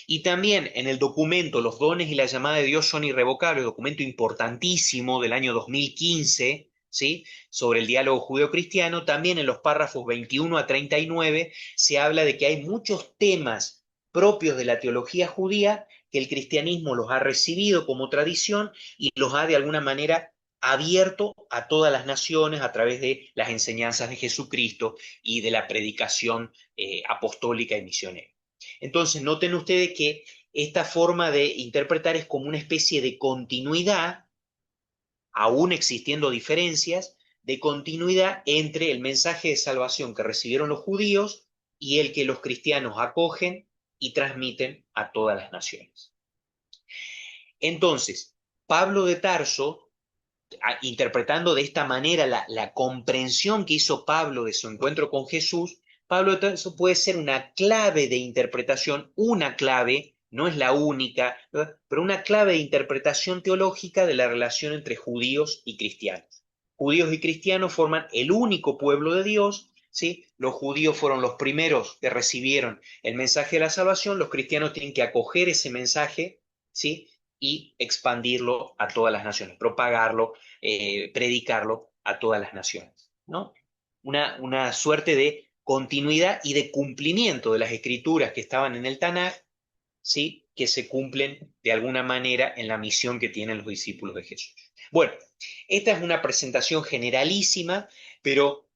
Y también en el documento Los dones y la llamada de Dios son irrevocables, documento importantísimo del año 2015, ¿sí? Sobre el diálogo judeo-cristiano, también en los párrafos 21 a 39 se habla de que hay muchos temas propios de la teología judía que el cristianismo los ha recibido como tradición y los ha de alguna manera abierto a todas las naciones a través de las enseñanzas de Jesucristo y de la predicación apostólica y misionera. Entonces, noten ustedes que esta forma de interpretar es como una especie de continuidad, aún existiendo diferencias, de continuidad entre el mensaje de salvación que recibieron los judíos y el que los cristianos acogen y transmiten a todas las naciones. Entonces, Pablo de Tarso, interpretando de esta manera la comprensión que hizo Pablo de su encuentro con Jesús, Pablo de Tarso puede ser una clave de interpretación, una clave, no es la única, ¿verdad? Pero una clave de interpretación teológica de la relación entre judíos y cristianos. Judíos y cristianos forman el único pueblo de Dios, ¿sí? Los judíos fueron los primeros que recibieron el mensaje de la salvación, los cristianos tienen que acoger ese mensaje, ¿sí? Y expandirlo a todas las naciones, propagarlo, predicarlo a todas las naciones, ¿no? Una suerte de continuidad y de cumplimiento de las escrituras que estaban en el Tanaj, ¿sí? Que se cumplen de alguna manera en la misión que tienen los discípulos de Jesús. Bueno, esta es una presentación generalísima, pero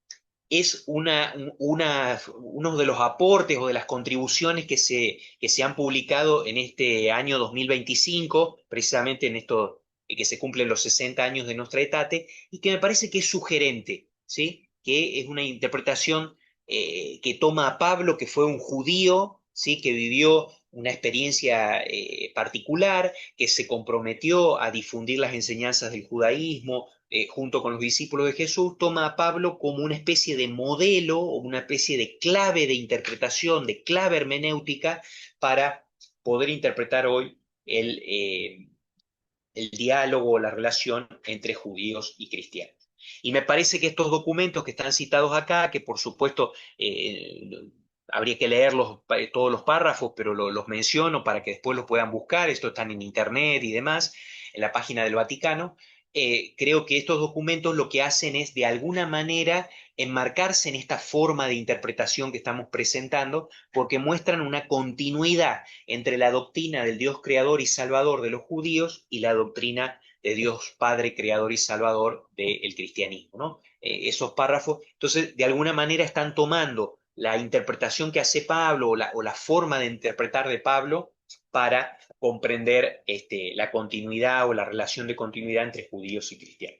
es uno de los aportes o de las contribuciones que se han publicado en este año 2025, precisamente en esto que se cumplen los 60 años de Nostra Aetate, y que me parece que es sugerente, ¿sí? Que es una interpretación que toma a Pablo, que fue un judío, ¿sí? Que vivió una experiencia particular, que se comprometió a difundir las enseñanzas del judaísmo, junto con los discípulos de Jesús, toma a Pablo como una especie de modelo o una especie de clave de interpretación, de clave hermenéutica para poder interpretar hoy el diálogo o la relación entre judíos y cristianos. Y me parece que estos documentos que están citados acá, que por supuesto habría que leerlos todos los párrafos, pero los menciono para que después los puedan buscar, esto están en internet y demás, en la página del Vaticano. Creo que estos documentos lo que hacen es de alguna manera enmarcarse en esta forma de interpretación que estamos presentando, porque muestran una continuidad entre la doctrina del Dios creador y salvador de los judíos y la doctrina de Dios Padre creador y salvador del cristianismo, ¿no? Esos párrafos, entonces, de alguna manera están tomando la interpretación que hace Pablo o la forma de interpretar de Pablo para comprender la continuidad o la relación de continuidad entre judíos y cristianos.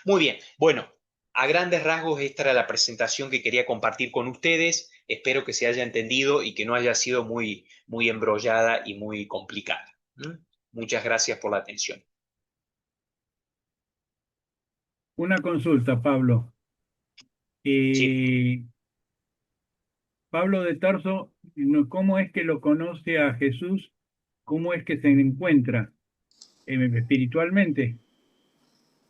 Muy bien, bueno, a grandes rasgos esta era la presentación que quería compartir con ustedes. Espero que se haya entendido y que no haya sido muy, muy embrollada y muy complicada. ¿Mm? Muchas gracias por la atención. Una consulta, Pablo. Sí. Eh, Pablo de Tarso, ¿cómo es que lo conoce a Jesús? ¿Cómo es que se encuentra espiritualmente?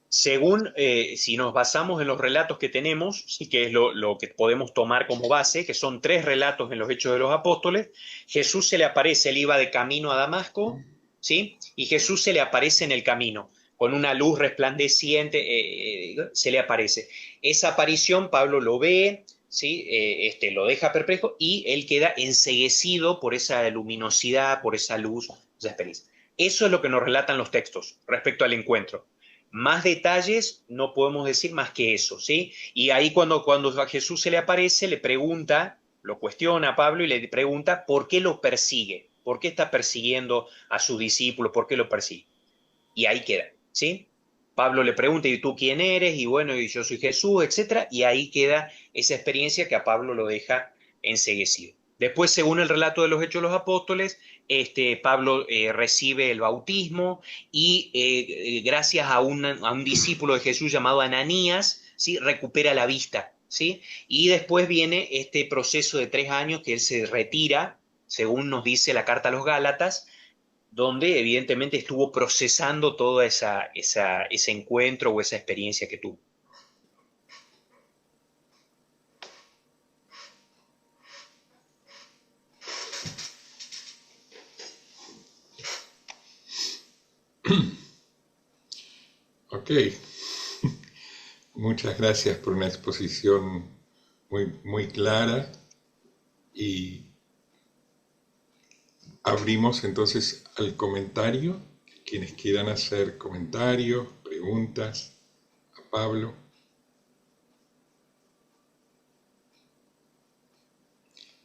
Según, si nos basamos en los relatos que tenemos, sí que es lo que podemos tomar como base, que son tres relatos en los Hechos de los Apóstoles, Jesús se le aparece, él iba de camino a Damasco, ¿sí? Y Jesús se le aparece en el camino, con una luz resplandeciente, se le aparece. Esa aparición Pablo lo ve, ¿sí? Lo deja perplejo y él queda enceguecido por esa luminosidad, por esa luz, esa experiencia. Eso es lo que nos relatan los textos respecto al encuentro. Más detalles no podemos decir más que eso, ¿sí? Y ahí cuando a Jesús se le aparece, le pregunta, lo cuestiona a Pablo y le pregunta por qué lo persigue, por qué está persiguiendo a sus discípulos, por qué lo persigue. Y ahí queda, ¿sí? Pablo le pregunta, ¿y tú quién eres? Y bueno, y yo soy Jesús, etcétera. Y ahí queda esa experiencia que a Pablo lo deja enceguecido. Después, según el relato de los Hechos de los Apóstoles, Pablo recibe el bautismo y gracias a un discípulo de Jesús llamado Ananías, ¿sí? Recupera la vista, ¿sí? Y después viene este proceso de 3 años que él se retira, según nos dice la carta a los Gálatas, donde evidentemente estuvo procesando todo ese encuentro o esa experiencia que tuvo. Ok, muchas gracias por una exposición muy clara y abrimos entonces al comentario. Quienes quieran hacer comentarios, preguntas a Pablo.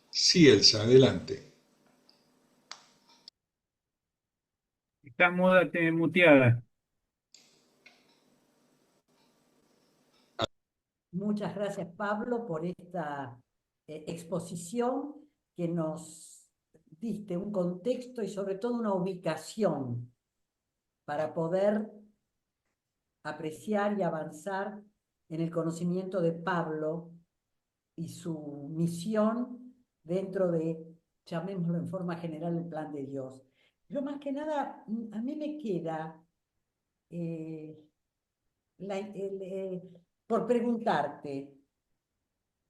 Sí, Elsa, adelante. Está muteada. Muchas gracias, Pablo, por esta exposición que nos diste un contexto y sobre todo una ubicación para poder apreciar y avanzar en el conocimiento de Pablo y su misión dentro de, llamémoslo en forma general, el plan de Dios. Yo más que nada, a mí me queda eh, por preguntarte,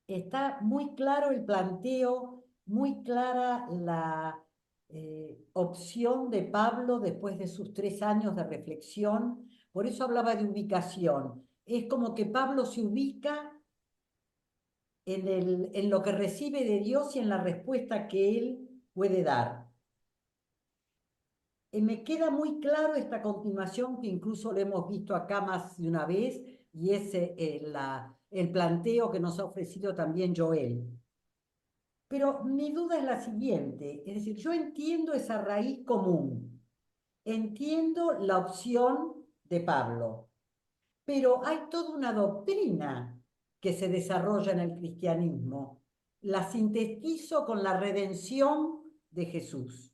está muy claro el planteo, muy clara la opción de Pablo después de sus 3 años de reflexión. Por eso hablaba de ubicación. Es como que Pablo se ubica en lo que recibe de Dios y en la respuesta que él puede dar. Me queda muy claro esta continuación que incluso lo hemos visto acá más de una vez, y es el planteo que nos ha ofrecido también Joel. Pero mi duda es la siguiente, es decir, yo entiendo esa raíz común, entiendo la opción de Pablo, pero hay toda una doctrina que se desarrolla en el cristianismo. La sintetizo con la redención de Jesús.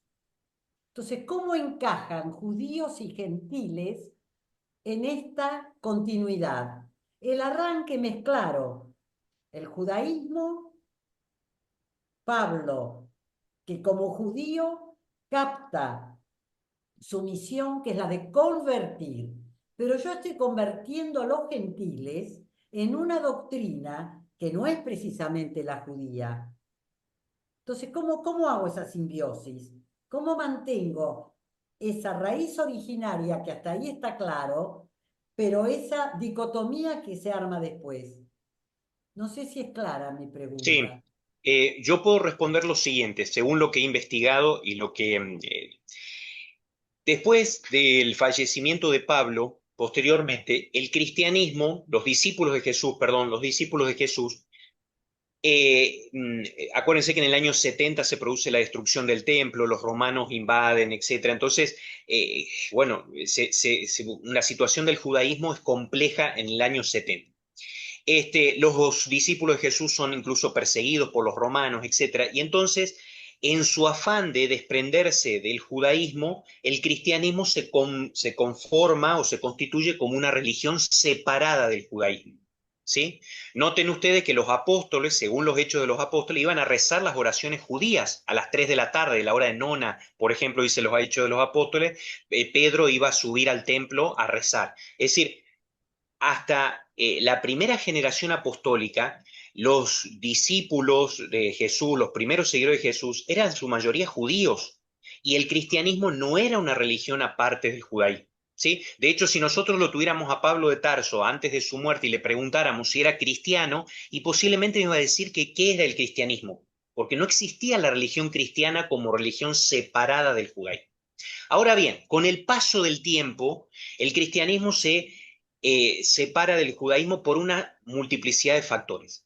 Entonces, ¿cómo encajan judíos y gentiles en esta continuidad? El arranque me es claro. El judaísmo, Pablo, que como judío capta su misión, que es la de convertir, pero yo estoy convirtiendo a los gentiles en una doctrina que no es precisamente la judía. Entonces, ¿cómo hago esa simbiosis? ¿Cómo mantengo esa raíz originaria que hasta ahí está claro, pero esa dicotomía que se arma después? No sé si es clara mi Sí, pregunta. yo puedo responder lo siguiente, según lo que he investigado y lo que después del fallecimiento de Pablo, posteriormente, el cristianismo, los discípulos de Jesús, perdón, los discípulos de Jesús, acuérdense que en el año 70 se produce la destrucción del templo, los romanos invaden, etcétera. Entonces, bueno, la situación del judaísmo es compleja en el año 70. Los discípulos de Jesús son incluso perseguidos por los romanos, etcétera. Y entonces, en su afán de desprenderse del judaísmo, el cristianismo se conforma o se constituye como una religión separada del judaísmo. ¿Sí? Noten ustedes que los apóstoles, según los hechos de los apóstoles, iban a rezar las oraciones judías a las 3 de la tarde, la hora de nona, por ejemplo, dice los hechos de los apóstoles, Pedro iba a subir al templo a rezar. Es decir, hasta la primera generación apostólica, los discípulos de Jesús, los primeros seguidores de Jesús, eran en su mayoría judíos, y el cristianismo no era una religión aparte del judaísmo. ¿Sí? De hecho, si nosotros lo tuviéramos a Pablo de Tarso antes de su muerte y le preguntáramos si era cristiano, y posiblemente nos iba a decir que qué era el cristianismo, porque no existía la religión cristiana como religión separada del judaísmo. Ahora bien, con el paso del tiempo, el cristianismo se separa del judaísmo por una multiplicidad de factores.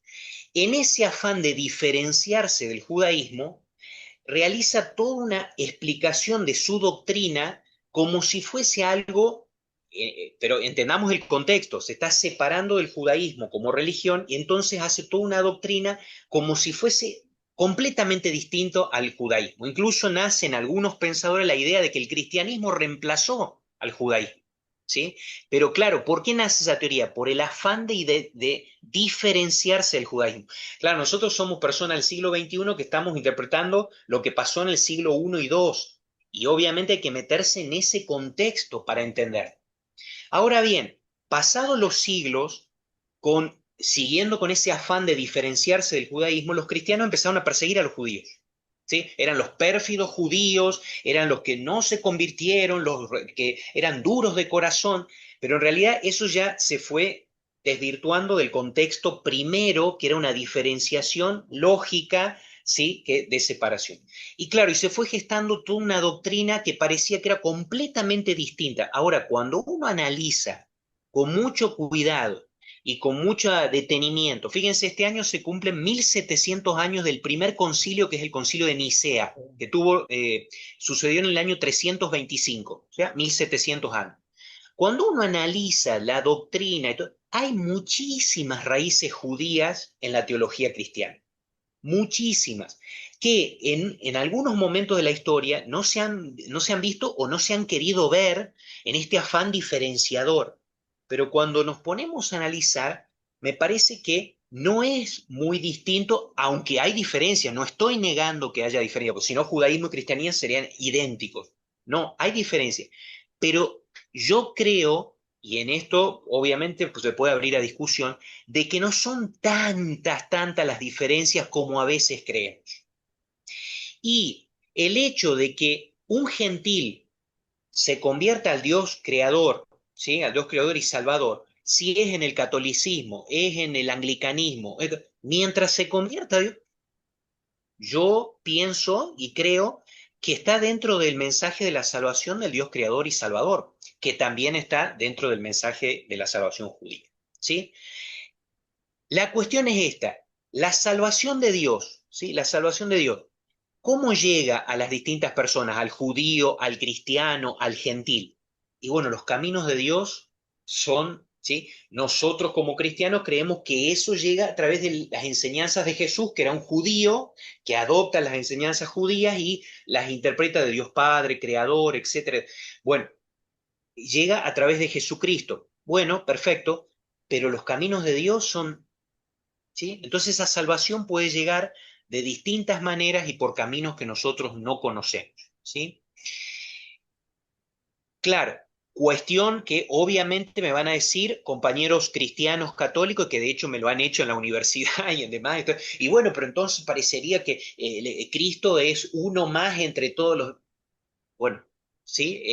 En ese afán de diferenciarse del judaísmo, realiza toda una explicación de su doctrina como si fuese algo, pero entendamos el contexto, se está separando del judaísmo como religión y entonces hace toda una doctrina como si fuese completamente distinto al judaísmo. Incluso nace en algunos pensadores la idea de que el cristianismo reemplazó al judaísmo. ¿Sí? Pero claro, ¿por qué nace esa teoría? Por el afán de diferenciarse del judaísmo. Claro, nosotros somos personas del siglo XXI que estamos interpretando lo que pasó en el siglo I y II, y obviamente hay que meterse en ese contexto para entender. Ahora bien, pasados los siglos, siguiendo con ese afán de diferenciarse del judaísmo, los cristianos empezaron a perseguir a los judíos. ¿sí? Eran los pérfidos judíos, eran los que no se convirtieron, los que eran duros de corazón, pero en realidad eso ya se fue desvirtuando del contexto primero, que era una diferenciación lógica, ¿sí? De separación. Y claro, y se fue gestando toda una doctrina que parecía que era completamente distinta. Ahora, cuando uno analiza con mucho cuidado y con mucho detenimiento. Fíjense, este año se cumplen 1700 años del primer concilio, que es el concilio de Nicea, que sucedió en el año 325, o sea, 1700 años. Cuando uno analiza la doctrina, hay muchísimas raíces judías en la teología cristiana, muchísimas, que en algunos momentos de la historia no se han visto o no se han querido ver en este afán diferenciador. Pero cuando nos ponemos a analizar, me parece que no es muy distinto, aunque hay diferencias. No estoy negando que haya diferencias, porque si no, judaísmo y cristianismo serían idénticos. No, hay diferencias. Pero yo creo, y en esto obviamente pues, se puede abrir a discusión, de que no son tantas las diferencias como a veces creemos. Y el hecho de que un gentil se convierta al Dios creador, ¿sí? Al Dios creador y salvador, si es en el catolicismo, es en el anglicanismo, mientras se convierta a Dios, yo pienso y creo que está dentro del mensaje de la salvación del Dios creador y salvador, que también está dentro del mensaje de la salvación judía, ¿sí? La cuestión es esta, la salvación de Dios, ¿sí? La salvación de Dios, ¿cómo llega a las distintas personas, al judío, al cristiano, al gentil? Y bueno, los caminos de Dios son, ¿sí? Nosotros como cristianos creemos que eso llega a través de las enseñanzas de Jesús, que era un judío que adopta las enseñanzas judías y las interpreta de Dios Padre, Creador, etcétera. Bueno, llega a través de Jesucristo. Bueno, perfecto, pero los caminos de Dios son, ¿sí? Entonces esa salvación puede llegar de distintas maneras y por caminos que nosotros no conocemos, ¿sí? Claro, cuestión que obviamente me van a decir compañeros cristianos católicos, que de hecho me lo han hecho en la universidad y en demás, y bueno, pero entonces parecería que Cristo es uno más entre todos los. Bueno, sí,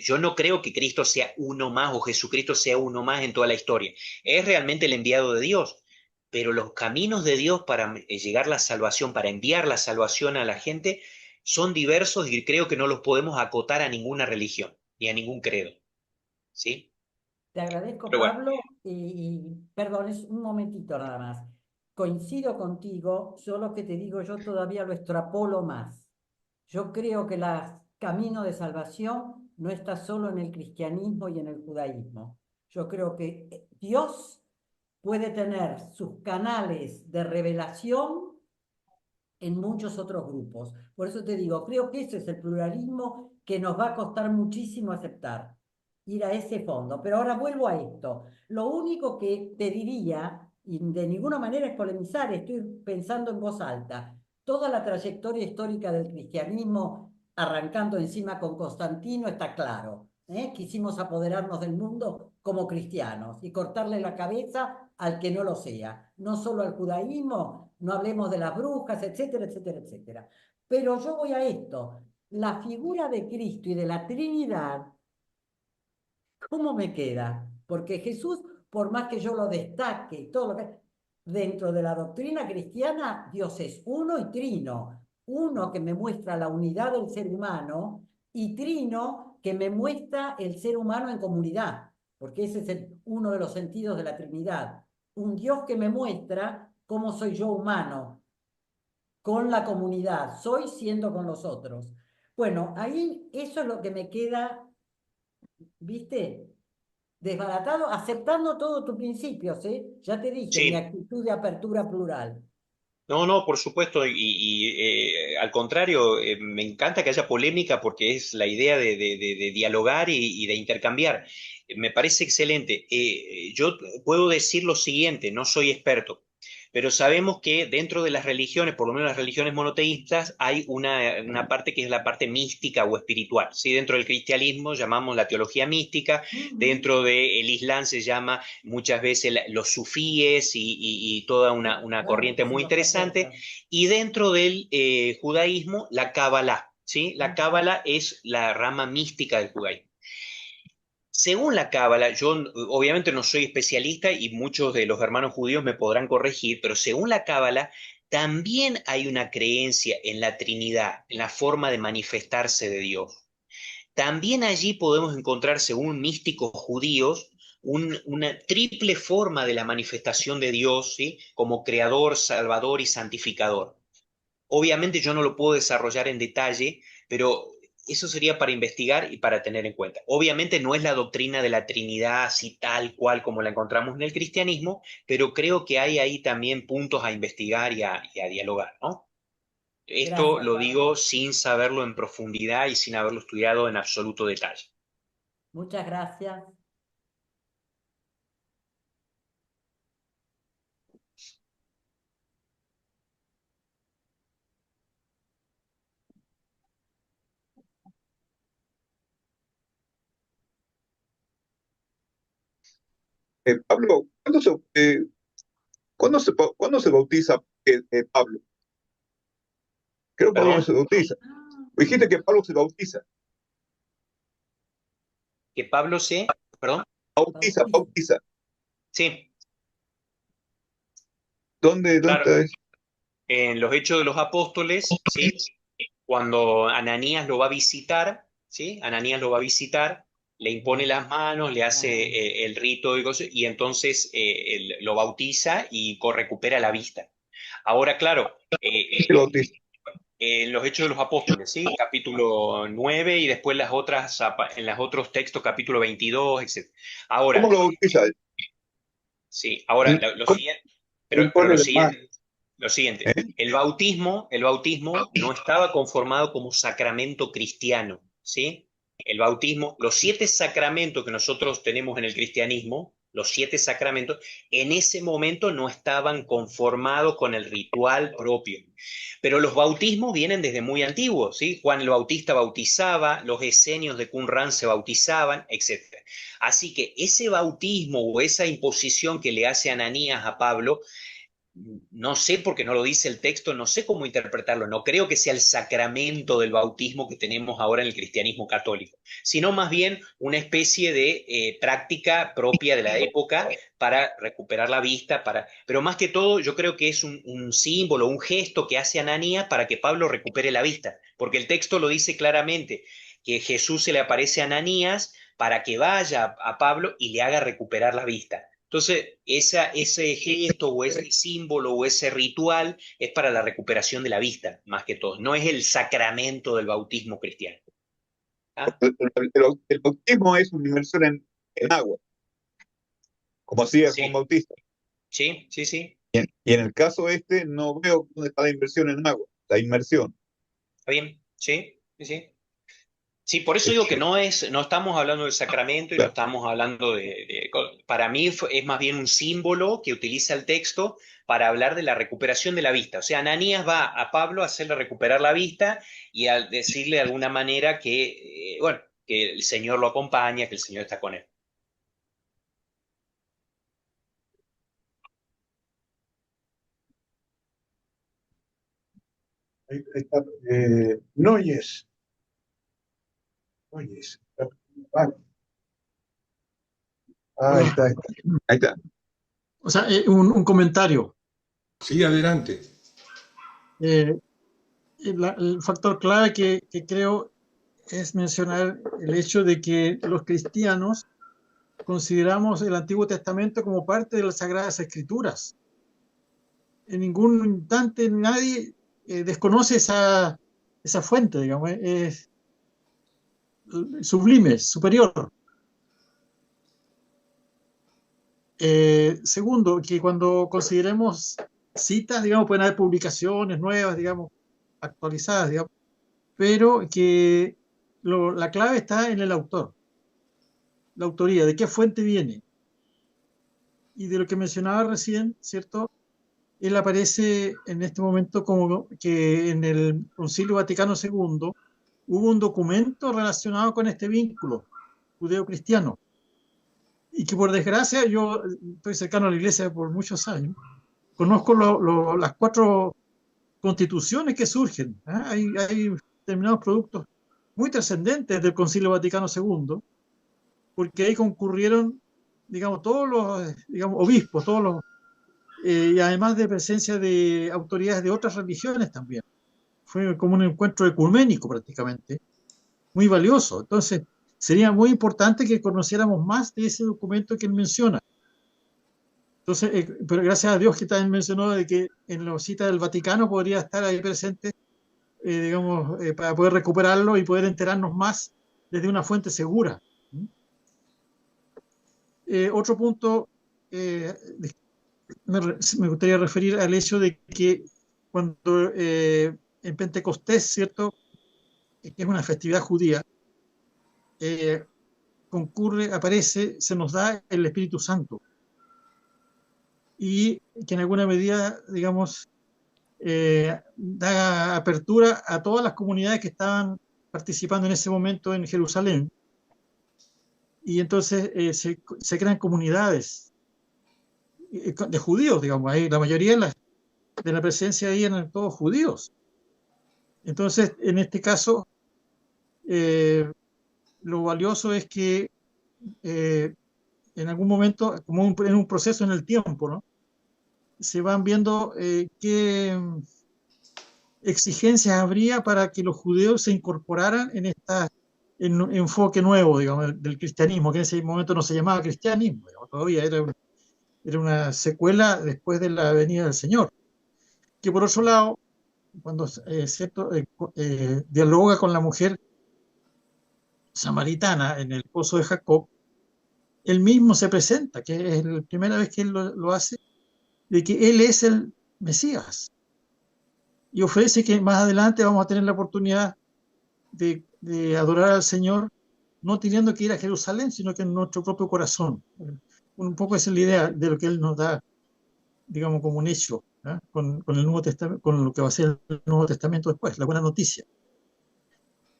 yo no creo que Cristo sea uno más o Jesucristo sea uno más en toda la historia. Es realmente el enviado de Dios, pero los caminos de Dios para llegar a la salvación, para enviar la salvación a la gente, son diversos y creo que no los podemos acotar a ninguna religión ni a ningún credo, ¿sí? Te agradezco, Pero bueno, Pablo, y perdón, es un momentito nada más. Coincido contigo, solo que te digo, yo todavía lo extrapolo más. Yo creo que el camino de salvación no está solo en el cristianismo y en el judaísmo. Yo creo que Dios puede tener sus canales de revelación en muchos otros grupos. Por eso te digo, creo que ese es el pluralismo que nos va a costar muchísimo aceptar, ir a ese fondo. Pero ahora vuelvo a esto. Lo único que te diría, y de ninguna manera es polemizar, estoy pensando en voz alta, toda la trayectoria histórica del cristianismo, arrancando encima con Constantino, está claro. Quisimos apoderarnos del mundo como cristianos y cortarle la cabeza al que no lo sea, no solo al judaísmo, no hablemos de las brujas, etcétera, etcétera, etcétera. Pero yo voy a esto, la figura de Cristo y de la Trinidad, ¿cómo me queda? Porque Jesús, por más que yo lo destaque y todo lo que. Dentro de la doctrina cristiana, Dios es uno y trino. Uno que me muestra la unidad del ser humano y trino que me muestra el ser humano en comunidad, porque ese es uno de los sentidos de la Trinidad. Un Dios que me muestra cómo soy yo humano, con la comunidad, soy siendo con los otros. Bueno, ahí eso es lo que me queda, ¿viste? Desbaratado, aceptando todos tus principios, ¿eh? Ya te dije, mi sí, actitud de apertura plural. no, no, por supuesto, al contrario, me encanta que haya polémica porque es la idea de dialogar y de intercambiar. Me parece excelente. Yo puedo decir lo siguiente, no soy experto, pero sabemos que dentro de las religiones, por lo menos las religiones monoteístas, hay una parte que es la parte mística o espiritual, ¿sí? Dentro del cristianismo llamamos la teología mística, dentro del Islam se llama muchas veces los sufíes y toda una Claro, corriente sí, muy los interesante, profetas. y dentro del judaísmo, la Cábala, ¿sí? La Cábala es la rama mística del judaísmo. Según la Cábala, yo obviamente no soy especialista y muchos de los hermanos judíos me podrán corregir, pero según la Cábala también hay una creencia en la Trinidad, en la forma de manifestarse de Dios. También allí podemos encontrar, según místicos judíos, una triple forma de la manifestación de Dios, ¿sí? Como creador, salvador y santificador. Obviamente yo no lo puedo desarrollar en detalle, pero eso sería para investigar y para tener en cuenta. Obviamente no es la doctrina de la Trinidad así tal cual como la encontramos en el cristianismo, pero creo que hay ahí también puntos a investigar y a dialogar, ¿no? Esto Gracias, lo digo Pablo. sin saberlo en profundidad y sin haberlo estudiado en absoluto detalle. Muchas gracias. Pablo, ¿cuándo se bautiza Pablo? Creo que Pablo no ¿Perdón? se bautiza. Dijiste que Pablo se bautiza. ¿Que Pablo se? ¿Perdón? Bautiza, Bautizo. bautiza. Sí, ¿Dónde claro. está eso? En los Hechos de los Apóstoles, ¿sí? Cuando Ananías lo va a visitar, ¿sí? Ananías lo va a visitar, le impone las manos, le hace el rito y entonces lo bautiza y recupera la vista. Ahora, claro, Se bautiza. en los Hechos de los Apóstoles, ¿sí? Capítulo 9 y después en los otros textos, capítulo 22, etc. ¿Cómo Ahora, lo bautiza? sí, ahora lo ¿Cómo siguiente, le pero impone las manos? lo siguiente, ¿Eh? el bautismo no estaba conformado como sacramento cristiano, ¿sí? El bautismo, los 7 sacramentos que nosotros tenemos en el cristianismo, los 7 sacramentos, en ese momento no estaban conformados con el ritual propio. Pero los bautismos vienen desde muy antiguos, ¿sí? Juan el Bautista bautizaba, los esenios de Qumran se bautizaban, etc. Así que ese bautismo o esa imposición que le hace Ananías a Pablo, no sé porque no lo dice el texto, no sé cómo interpretarlo, no creo que sea el sacramento del bautismo que tenemos ahora en el cristianismo católico, sino más bien una especie de práctica propia de la época para recuperar la vista, pero más que todo yo creo que es un símbolo, un gesto que hace Ananías para que Pablo recupere la vista, porque el texto lo dice claramente, que Jesús se le aparece a Ananías para que vaya a Pablo y le haga recuperar la vista. Entonces, ese gesto o ese símbolo o ese ritual es para la recuperación de la vista, más que todo. No es el sacramento del bautismo cristiano. ¿Ah? El bautismo es una inmersión en agua, como hacía Juan Sí, Bautista. sí, sí, sí. Y en el caso este, no veo dónde está la inversión en agua, la inmersión. ¿Está bien? Sí, sí, sí. Sí, por eso digo que Este, no estamos hablando del sacramento y no claro. estamos hablando para mí es más bien un símbolo que utiliza el texto para hablar de la recuperación de la vista. O sea, Ananías va a Pablo a hacerle recuperar la vista y a decirle de alguna manera que, bueno, que el Señor lo acompaña, que el Señor está con él. Ahí está, Noyes. Noyes. Vale. Ahí está, ahí está. Ahí está. O sea, un comentario. Sí, adelante. Eh, el factor clave que creo es mencionar el hecho de que los cristianos consideramos el Antiguo Testamento como parte de las Sagradas Escrituras. En ningún instante nadie desconoce esa fuente, digamos, es sublime, superior. Segundo, que cuando consideremos citas, digamos, pueden haber publicaciones nuevas, digamos, actualizadas, digamos, pero que la clave está en el autor, la autoría, de qué fuente viene. Y de lo que mencionaba recién, ¿cierto? él aparece en este momento como que en el Concilio Vaticano II hubo un documento relacionado con este vínculo judeo-cristiano, y que por desgracia yo estoy cercano a la iglesia por muchos años, conozco las 4 constituciones que surgen. Hay determinados productos muy trascendentes del Concilio Vaticano II, porque ahí concurrieron, digamos, todos los, digamos, obispos, y además de presencia de autoridades de otras religiones también. Fue como un encuentro ecuménico prácticamente, muy valioso. Entonces, sería muy importante que conociéramos más de ese documento que él menciona. Entonces, pero gracias a Dios que también mencionó de que en la cita del Vaticano podría estar ahí presente, digamos, para poder recuperarlo y poder enterarnos más desde una fuente segura. Otro punto, me gustaría referir al hecho de que cuando en Pentecostés, ¿cierto?, que es una festividad judía, aparece, se nos da el Espíritu Santo, y que en alguna medida, digamos, da apertura a todas las comunidades que estaban participando en ese momento en Jerusalén, y entonces se crean comunidades de judíos, digamos, ahí la mayoría de la presencia ahí eran todos judíos. Entonces, en este caso, lo valioso es que en algún momento, como en un proceso en el tiempo, ¿no?, se van viendo qué exigencias habría para que los judíos se incorporaran en este enfoque nuevo, digamos, del cristianismo, que en ese momento no se llamaba cristianismo, digamos, todavía era una secuela después de la venida del Señor. Que por otro lado, cuando ¿cierto?, dialoga con la mujer samaritana en el pozo de Jacob, él mismo se presenta, que es la primera vez que él lo hace, de que él es el Mesías, y ofrece que más adelante vamos a tener la oportunidad de adorar al Señor, no teniendo que ir a Jerusalén, sino que en nuestro propio corazón. Un poco esa es la idea de lo que él nos da, digamos, como un hecho, ¿eh?, con el Nuevo Testamento, con lo que va a ser el Nuevo Testamento después, la buena noticia.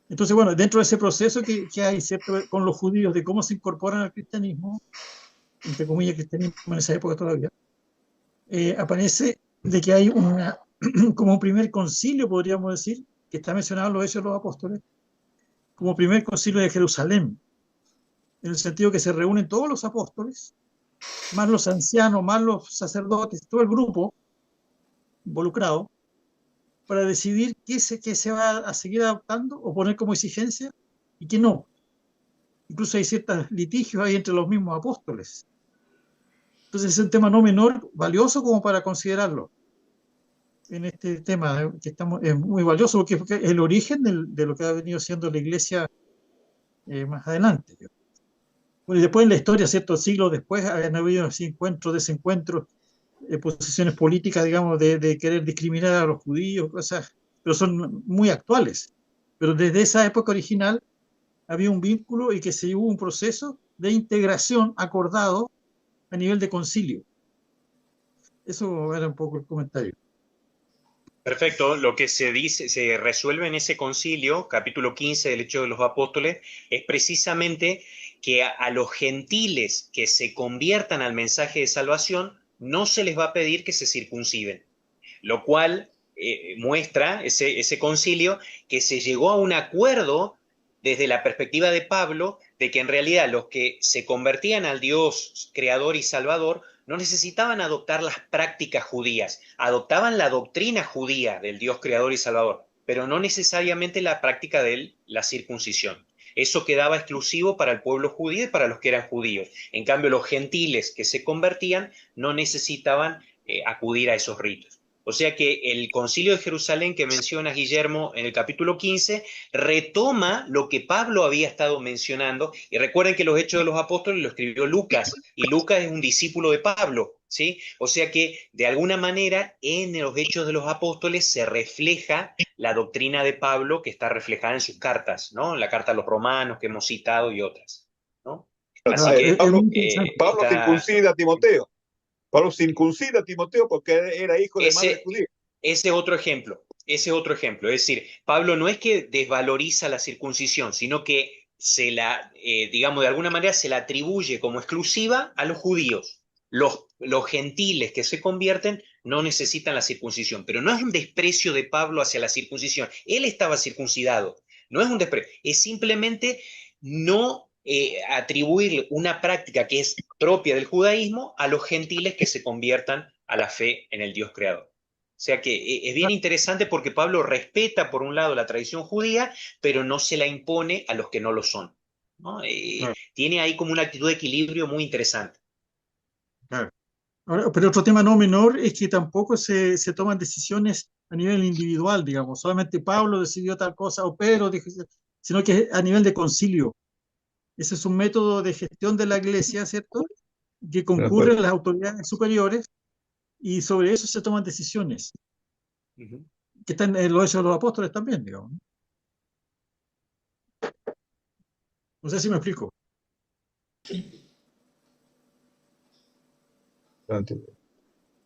Entonces, bueno, dentro de ese proceso que hay, ¿cierto?, con los judíos, de cómo se incorporan al cristianismo, entre comillas, cristianismo en esa época todavía, aparece de que hay como un primer concilio, podríamos decir, que está mencionado en los Hechos de los Apóstoles, como primer concilio de Jerusalén, en el sentido que se reúnen todos los apóstoles, más los ancianos, más los sacerdotes, todo el grupo involucrado, para decidir qué se va a seguir adoptando o poner como exigencia y qué no. Incluso hay ciertos litigios ahí entre los mismos apóstoles. Entonces es un tema no menor, valioso como para considerarlo en este tema, que es muy valioso porque es el origen de lo que ha venido siendo la iglesia más adelante. Bueno, y después en la historia, ciertos siglos después, han habido así encuentros, desencuentros, posiciones políticas, digamos, de querer discriminar a los judíos, cosas, pero son muy actuales. Pero desde esa época original había un vínculo y que se hubo un proceso de integración acordado a nivel de concilio. Eso era un poco el comentario. Perfecto. Lo que se dice, se resuelve en ese concilio, capítulo 15 del Hecho de los Apóstoles, es precisamente que a los gentiles que se conviertan al mensaje de salvación no se les va a pedir que se circunciden, lo cual muestra ese concilio que se llegó a un acuerdo desde la perspectiva de Pablo de que en realidad los que se convertían al Dios creador y salvador no necesitaban adoptar las prácticas judías, adoptaban la doctrina judía del Dios creador y salvador, pero no necesariamente la práctica de la circuncisión. Eso quedaba exclusivo para el pueblo judío y para los que eran judíos. En cambio, los gentiles que se convertían no necesitaban acudir a esos ritos. O sea que el Concilio de Jerusalén que menciona Guillermo en el capítulo 15 retoma lo que Pablo había estado mencionando. Y recuerden que los Hechos de los Apóstoles lo escribió Lucas, y Lucas es un discípulo de Pablo, ¿sí? O sea que de alguna manera en los Hechos de los Apóstoles se refleja la doctrina de Pablo que está reflejada en sus cartas, ¿no? En la carta a los romanos que hemos citado y otras, ¿no? Así que Pablo circuncida a Timoteo. Pablo circuncida a Timoteo porque era hijo de madre Ese, judía. ese otro ejemplo, ese otro ejemplo. Es decir, Pablo no es que desvaloriza la circuncisión, sino que digamos, de alguna manera se la atribuye como exclusiva a los judíos. Los gentiles que se convierten no necesitan la circuncisión, pero no es un desprecio de Pablo hacia la circuncisión. Él estaba circuncidado, no es un desprecio, es simplemente no atribuir una práctica que es propia del judaísmo a los gentiles que se conviertan a la fe en el Dios creador. O sea que es bien interesante porque Pablo respeta, por un lado, la tradición judía, pero no se la impone a los que no lo son, ¿no? Claro, Tiene ahí como una actitud de equilibrio muy interesante. claro. Ahora, pero otro tema no menor es que tampoco se toman decisiones a nivel individual, digamos. Solamente Pablo decidió tal cosa o Pedro dijo, sino que a nivel de concilio. Ese es un método de gestión de la iglesia, ¿cierto? Que Bueno, pues, concurren las autoridades superiores y sobre eso se toman decisiones, Ujú. que están en los hechos de los apóstoles también, digamos. No sé si me explico.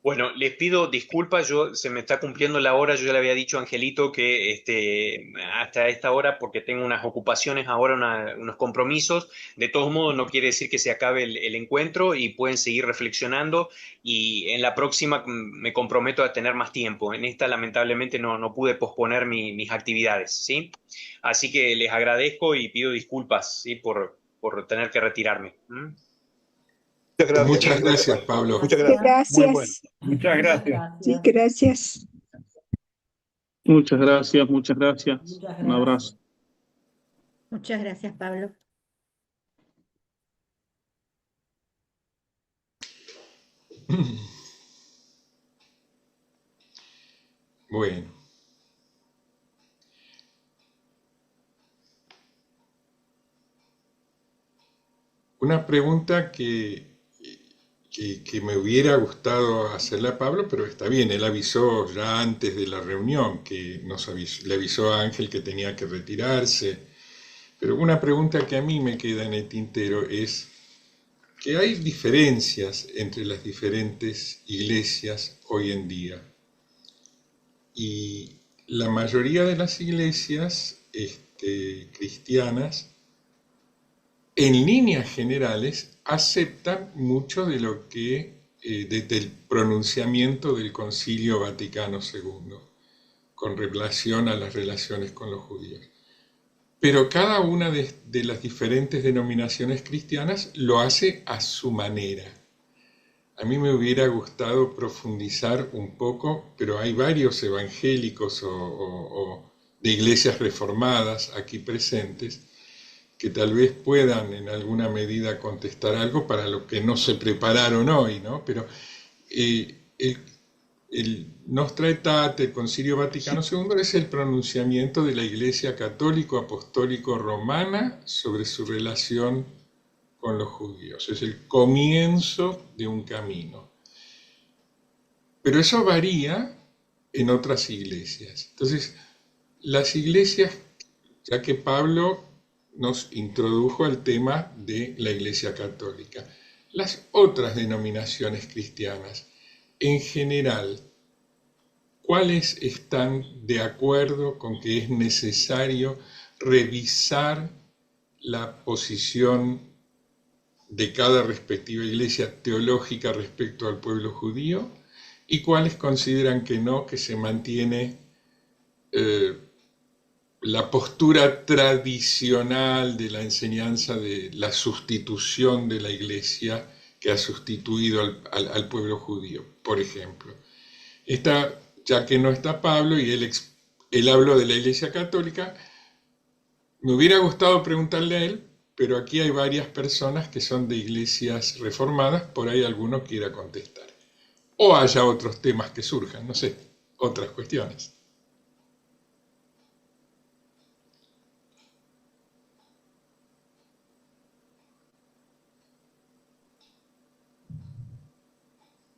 Bueno, les pido disculpas, se me está cumpliendo la hora, yo ya le había dicho a Angelito que hasta esta hora, porque tengo unas ocupaciones ahora, unos compromisos, de todos modos no quiere decir que se acabe el encuentro y pueden seguir reflexionando y en la próxima me comprometo a tener más tiempo, en esta lamentablemente no pude posponer mis actividades, ¿sí? Así que les agradezco y pido disculpas, ¿sí? por tener que retirarme. ¿Mm? Muchas muchas gracias, gracias, Pablo. Pablo. Muchas gracias. Muy bueno. Muchas Muchas gracias. Sí, gracias. gracias. Muchas gracias, muchas gracias. Muchas Un abrazo. gracias. Muchas gracias, Pablo. Bueno, una pregunta que me hubiera gustado hacerle a Pablo, pero está bien, él avisó ya antes de la reunión que le avisó a Ángel que tenía que retirarse. Pero una pregunta que a mí me queda en el tintero es que hay diferencias entre las diferentes iglesias hoy en día. Y la mayoría de las iglesias cristianas, en líneas generales, aceptan mucho de lo que, del pronunciamiento del Concilio Vaticano II, con relación a las relaciones con los judíos. Pero cada una de las diferentes denominaciones cristianas lo hace a su manera. A mí me hubiera gustado profundizar un poco, pero hay varios evangélicos o de iglesias reformadas aquí presentes que tal vez puedan en alguna medida contestar algo para lo que no se prepararon hoy, ¿no? Pero el Nostra Aetate, el Concilio Vaticano II, es el pronunciamiento de la Iglesia católico-apostólico romana sobre su relación con los judíos. Es el comienzo de un camino. Pero eso varía en otras iglesias. Entonces, las iglesias, ya que Pablo nos introdujo al tema de la Iglesia Católica, las otras denominaciones cristianas, en general, ¿cuáles están de acuerdo con que es necesario revisar la posición de cada respectiva iglesia teológica respecto al pueblo judío? ¿Y cuáles consideran que no, que se mantiene la postura tradicional de la enseñanza de la sustitución de la iglesia que ha sustituido al pueblo judío, por ejemplo? Ya que no está Pablo y él habló de la Iglesia Católica, me hubiera gustado preguntarle a él, pero aquí hay varias personas que son de iglesias reformadas, por ahí alguno quiera contestar. O haya otros temas que surjan, no sé, otras cuestiones.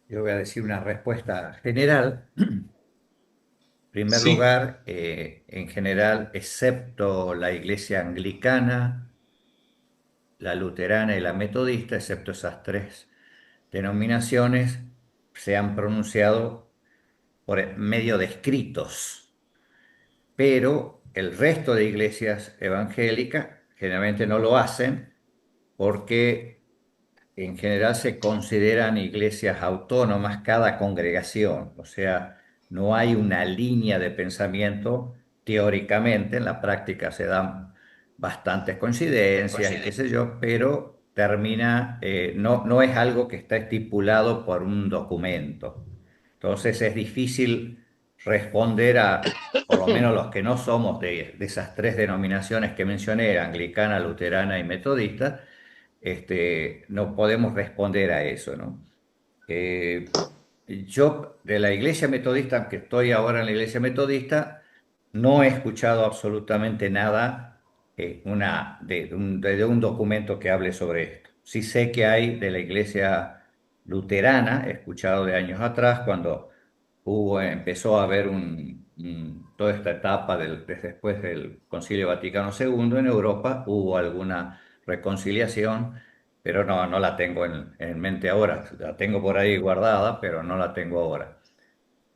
Yo voy a decir una respuesta general. En primer Sí, lugar, en general, excepto la iglesia anglicana, la luterana y la metodista, excepto esas tres denominaciones, se han pronunciado por medio de escritos, pero el resto de iglesias evangélicas generalmente no lo hacen porque en general se consideran iglesias autónomas cada congregación, o sea, no hay una línea de pensamiento teóricamente, en la práctica se dan bastantes coincidencias y qué sé yo, pero termina, no es algo que está estipulado por un documento. Entonces es difícil responder a, por lo menos los que no somos de esas tres denominaciones que mencioné, anglicana, luterana y metodista, no podemos responder a eso, ¿no? Yo de la iglesia metodista, aunque estoy ahora en la iglesia metodista, no he escuchado absolutamente nada de un documento que hable sobre esto. Sí sé que hay de la iglesia luterana, he escuchado de años atrás, cuando empezó a haber toda esta etapa desde después del Concilio Vaticano II en Europa, hubo alguna reconciliación, pero no la tengo en mente ahora. La tengo por ahí guardada, pero no la tengo ahora.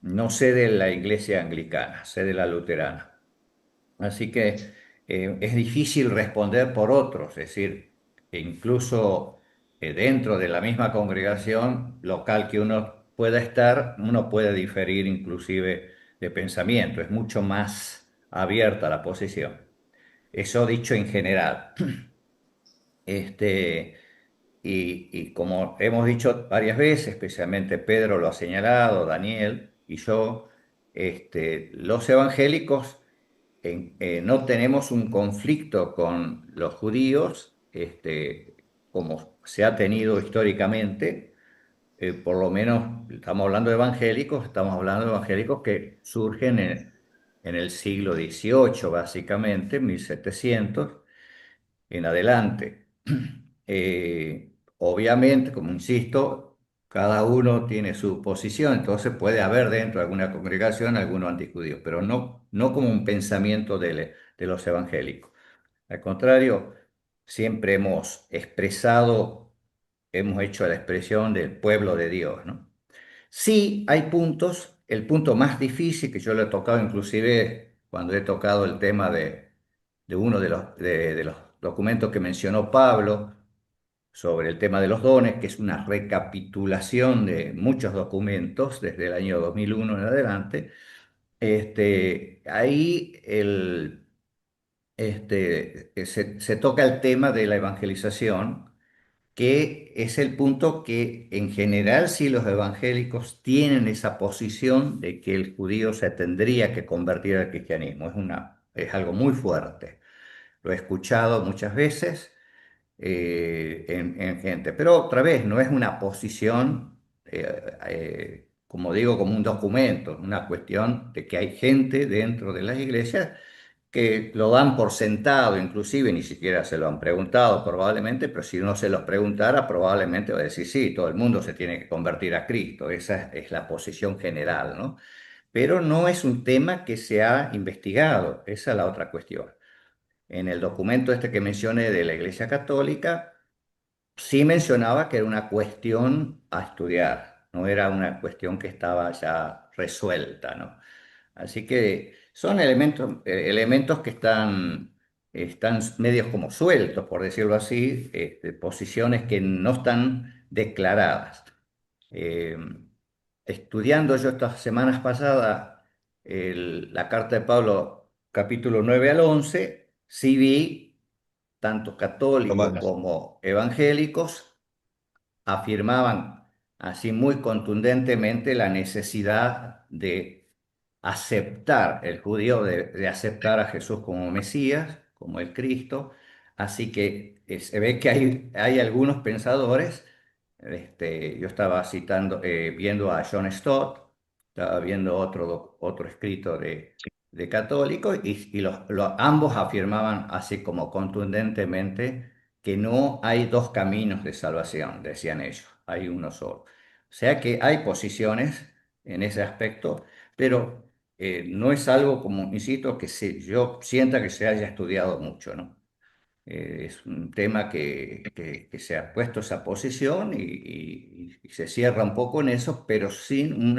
No sé de la iglesia anglicana, sé de la luterana. Así que es difícil responder por otros, es decir, que incluso dentro de la misma congregación local que uno pueda estar, uno puede diferir inclusive de pensamiento, es mucho más abierta la posición. Eso dicho en general. Este, y como hemos dicho varias veces, especialmente Pedro lo ha señalado, Daniel y yo, los evangélicos no tenemos un conflicto con los judíos, como se ha tenido históricamente. Por lo menos estamos hablando de evangélicos, estamos hablando de evangélicos que surgen en el siglo XVIII, básicamente, 1700 en adelante. Obviamente, como insisto, cada uno tiene su posición, entonces puede haber dentro de alguna congregación algunos antijudíos, pero no como un pensamiento de los evangélicos. Al contrario, siempre hemos expresado, hemos hecho la expresión del pueblo de Dios, ¿no? Sí, hay puntos, el punto más difícil que yo lo he tocado inclusive cuando he tocado el tema de uno de los documentos que mencionó Pablo sobre el tema de los dones, que es una recapitulación de muchos documentos desde el año 2001 en adelante. Ahí se toca el tema de la evangelización, que es el punto que en general sí los evangélicos tienen esa posición de que el judío se tendría que convertir al cristianismo. Es algo muy fuerte. Lo he escuchado muchas veces en gente, pero otra vez no es una posición, como digo, como un documento, una cuestión de que hay gente dentro de las iglesias que lo dan por sentado, inclusive ni siquiera se lo han preguntado probablemente, pero si uno se los preguntara probablemente va a decir sí, todo el mundo se tiene que convertir a Cristo, esa es la posición general, ¿no? Pero no es un tema que se ha investigado, esa es la otra cuestión. En el documento este que mencioné de la Iglesia Católica, sí mencionaba que era una cuestión a estudiar, no era una cuestión que estaba ya resuelta, ¿no? Así que son elementos que están medios como sueltos, por decirlo así, posiciones que no están declaradas. Eh, Estudiando yo estas semanas pasadas la carta de Pablo, capítulo 9 al 11, sí vi tanto católicos Tomás. como evangélicos afirmaban así muy contundentemente la necesidad de aceptar, el judío de aceptar a Jesús como Mesías, como el Cristo. Así que se ve que hay algunos pensadores, yo estaba viendo a John Stott, estaba viendo otro escrito de católico, y ambos afirmaban así como contundentemente que no hay dos caminos de salvación, decían ellos, hay uno solo. O sea que hay posiciones en ese aspecto, pero no es algo como, insisto, yo sienta que se haya estudiado mucho, ¿no? Es un tema que se ha puesto esa posición y se cierra un poco en eso, pero sin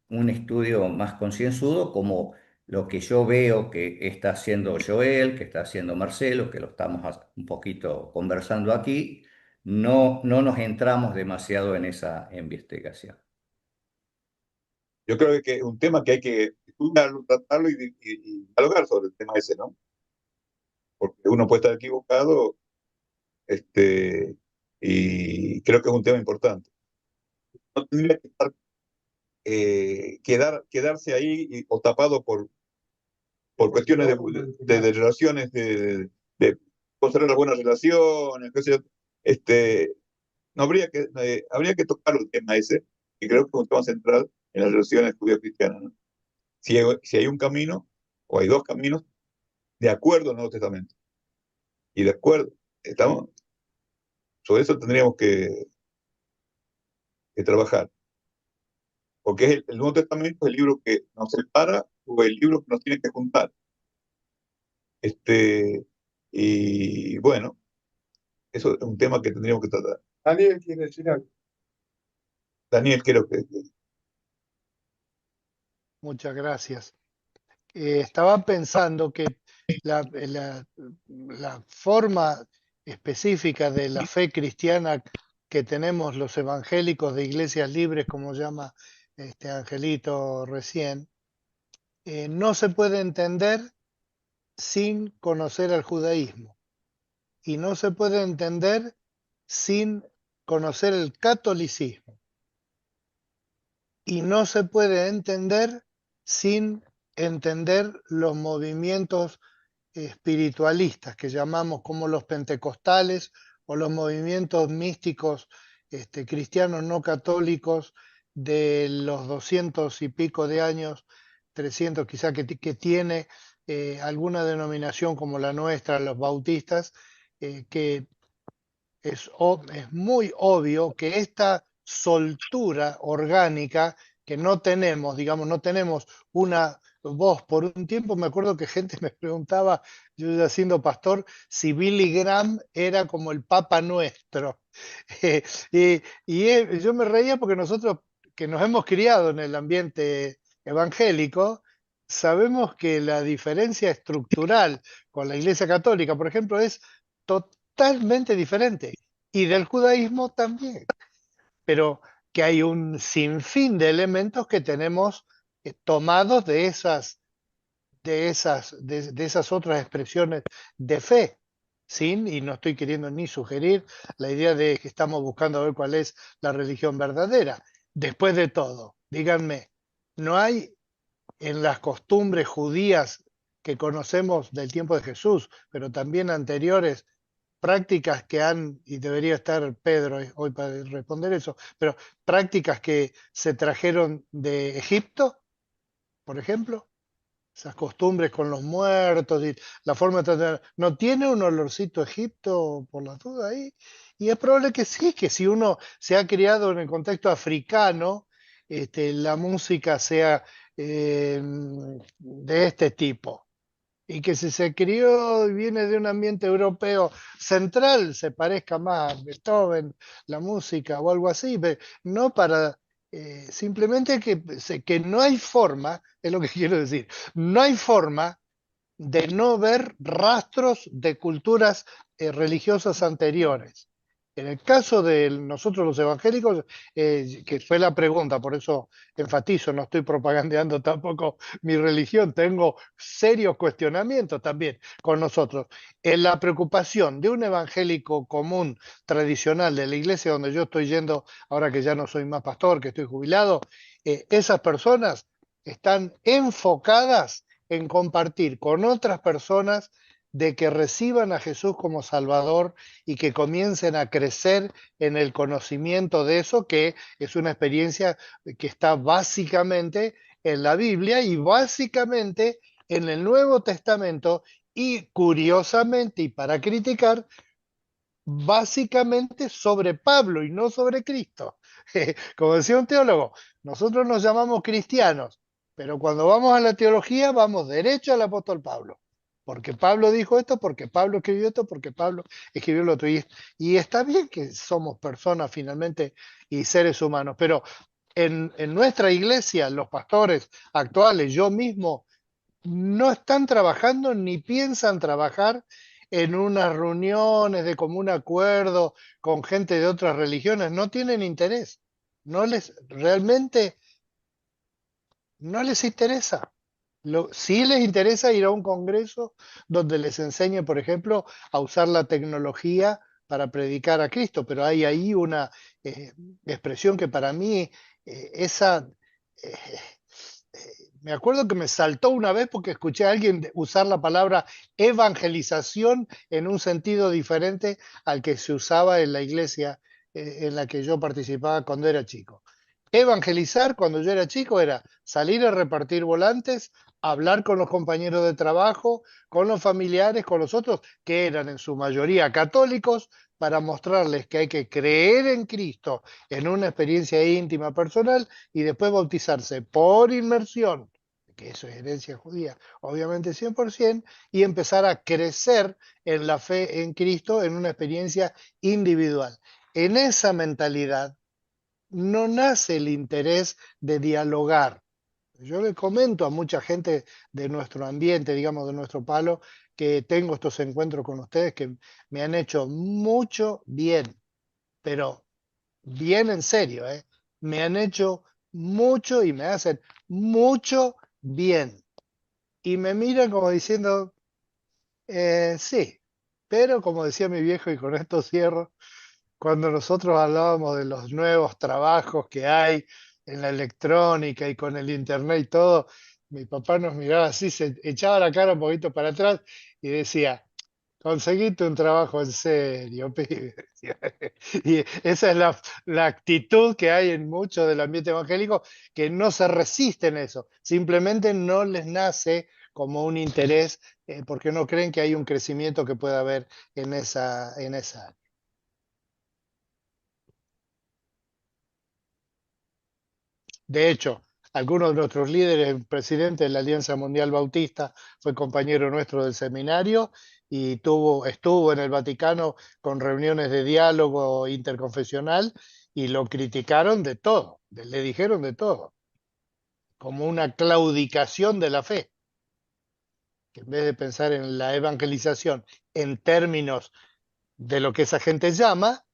un estudio más concienzudo como lo que yo veo que está haciendo Joel, que está haciendo Marcelo, que lo estamos un poquito conversando aquí. No nos entramos demasiado en esa investigación. Yo creo que es un tema que hay que estudiarlo, tratarlo y dialogar sobre el tema ese, ¿no? Porque uno puede estar equivocado, y creo que es un tema importante. No tendría que estar, quedarse ahí o tapado por cuestiones de relaciones, de conservar buenas relaciones, qué sé yo. No habría que tocar el tema ese, que creo que es un tema central en las relaciones judío-cristianas, ¿no? Si hay un camino o hay dos caminos, de acuerdo al Nuevo Testamento. Y de acuerdo, estamos, sobre eso tendríamos que trabajar. Porque es el Nuevo Testamento es el libro que nos separa o el libro que nos tiene que juntar. Y bueno, eso es un tema que tendríamos que tratar. Daniel quiere decir algo. Daniel, creo que... Muchas gracias. Estaba pensando que la forma específica de la fe cristiana que tenemos los evangélicos de iglesias libres, como llama este Angelito recién, no se puede entender sin conocer al judaísmo y no se puede entender sin conocer el catolicismo y no se puede entender sin entender los movimientos espiritualistas que llamamos como los pentecostales o los movimientos místicos cristianos no católicos de los 200 y pico de años, 300 quizá que tiene alguna denominación como la nuestra, los bautistas, que es muy obvio que esta soltura orgánica que no tenemos, digamos, no tenemos una voz. Por un tiempo me acuerdo que gente me preguntaba, yo ya siendo pastor, si Billy Graham era como el Papa nuestro. Yo me reía porque nosotros que nos hemos criado en el ambiente evangélico, sabemos que la diferencia estructural con la Iglesia Católica, por ejemplo, es totalmente diferente. Y del judaísmo también. Pero que hay un sinfín de elementos que tenemos tomados de esas otras expresiones de fe. Y no estoy queriendo ni sugerir la idea de que estamos buscando ver cuál es la religión verdadera. Después de todo, díganme, ¿no hay en las costumbres judías que conocemos del tiempo de Jesús, pero también anteriores, prácticas que han, y debería estar Pedro hoy para responder eso, pero prácticas que se trajeron de Egipto, por ejemplo? Esas costumbres con los muertos y la forma de tratar. ¿No tiene un olorcito a Egipto por la duda ahí? Y es probable que sí, que si uno se ha criado en el contexto africano, la música sea de este tipo. Y que si se crió y viene de un ambiente europeo central, se parezca más a Beethoven, la música o algo así, no para simplemente que no hay forma, es lo que quiero decir, no hay forma de no ver rastros de culturas religiosas anteriores. En el caso de nosotros los evangélicos, que fue la pregunta, por eso enfatizo, no estoy propagandeando tampoco mi religión, tengo serios cuestionamientos también con nosotros. En la preocupación de un evangélico común, tradicional, de la iglesia donde yo estoy yendo, ahora que ya no soy más pastor, que estoy jubilado, esas personas están enfocadas en compartir con otras personas de que reciban a Jesús como Salvador y que comiencen a crecer en el conocimiento de eso, que es una experiencia que está básicamente en la Biblia y básicamente en el Nuevo Testamento y curiosamente, y para criticar, básicamente sobre Pablo y no sobre Cristo. Como decía un teólogo, nosotros nos llamamos cristianos, pero cuando vamos a la teología vamos derecho al apóstol Pablo, porque Pablo dijo esto, porque Pablo escribió esto, porque Pablo escribió lo otro. Y está bien que somos personas finalmente y seres humanos, pero en nuestra iglesia, los pastores actuales, yo mismo, no están trabajando ni piensan trabajar en unas reuniones de común acuerdo con gente de otras religiones, no tienen interés, realmente no les interesa. Sí les interesa ir a un congreso donde les enseñe, por ejemplo, a usar la tecnología para predicar a Cristo, pero hay ahí una eh, expresión que para mí, esa, eh, me acuerdo que me saltó una vez porque escuché a alguien usar la palabra evangelización en un sentido diferente al que se usaba en la iglesia en la que yo participaba cuando era chico. Evangelizar cuando yo era chico era salir a repartir volantes, hablar con los compañeros de trabajo, con los familiares, con los otros, que eran en su mayoría católicos, para mostrarles que hay que creer en Cristo en una experiencia íntima personal y después bautizarse por inmersión, que eso es herencia judía, obviamente 100%, y empezar a crecer en la fe en Cristo en una experiencia individual. En esa mentalidad no nace el interés de dialogar. Yo le comento a mucha gente de nuestro ambiente, digamos, de nuestro palo, que tengo estos encuentros con ustedes que me han hecho mucho bien, pero bien en serio, ¿eh? Me han hecho mucho y me hacen mucho bien. Y me miran como diciendo, sí, pero como decía mi viejo, y con esto cierro, cuando nosotros hablábamos de los nuevos trabajos que hay en la electrónica y con el internet y todo, mi papá nos miraba así, se echaba la cara un poquito para atrás y decía, conseguiste un trabajo en serio, pibe. Y esa es la actitud que hay en mucho del ambiente evangélico, que no se resisten a eso, simplemente no les nace como un interés, porque no creen que hay un crecimiento que pueda haber en esa área. De hecho, algunos de nuestros líderes, el presidente de la Alianza Mundial Bautista, fue compañero nuestro del seminario y estuvo en el Vaticano con reuniones de diálogo interconfesional y lo criticaron de todo, le dijeron de todo, como una claudicación de la fe, que en vez de pensar en la evangelización en términos de lo que esa gente llama,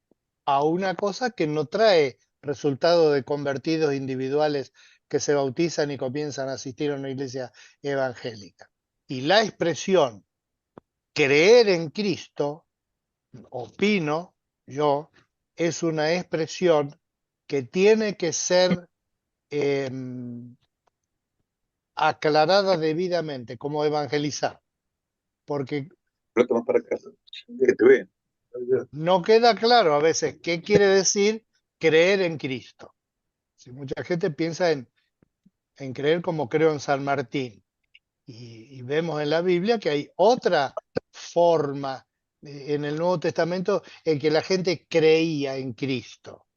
a una cosa que no trae resultado de convertidos individuales que se bautizan y comienzan a asistir a una iglesia evangélica. Y la expresión creer en Cristo, opino yo, es una expresión que tiene que ser eh, aclarada debidamente, como evangelizar, porque Para casa. Que te ven. no queda claro a veces qué quiere decir creer en Cristo. Si mucha gente piensa en creer como creo en San Martín, y vemos en la Biblia que hay otra forma en el Nuevo Testamento en que la gente creía en Cristo.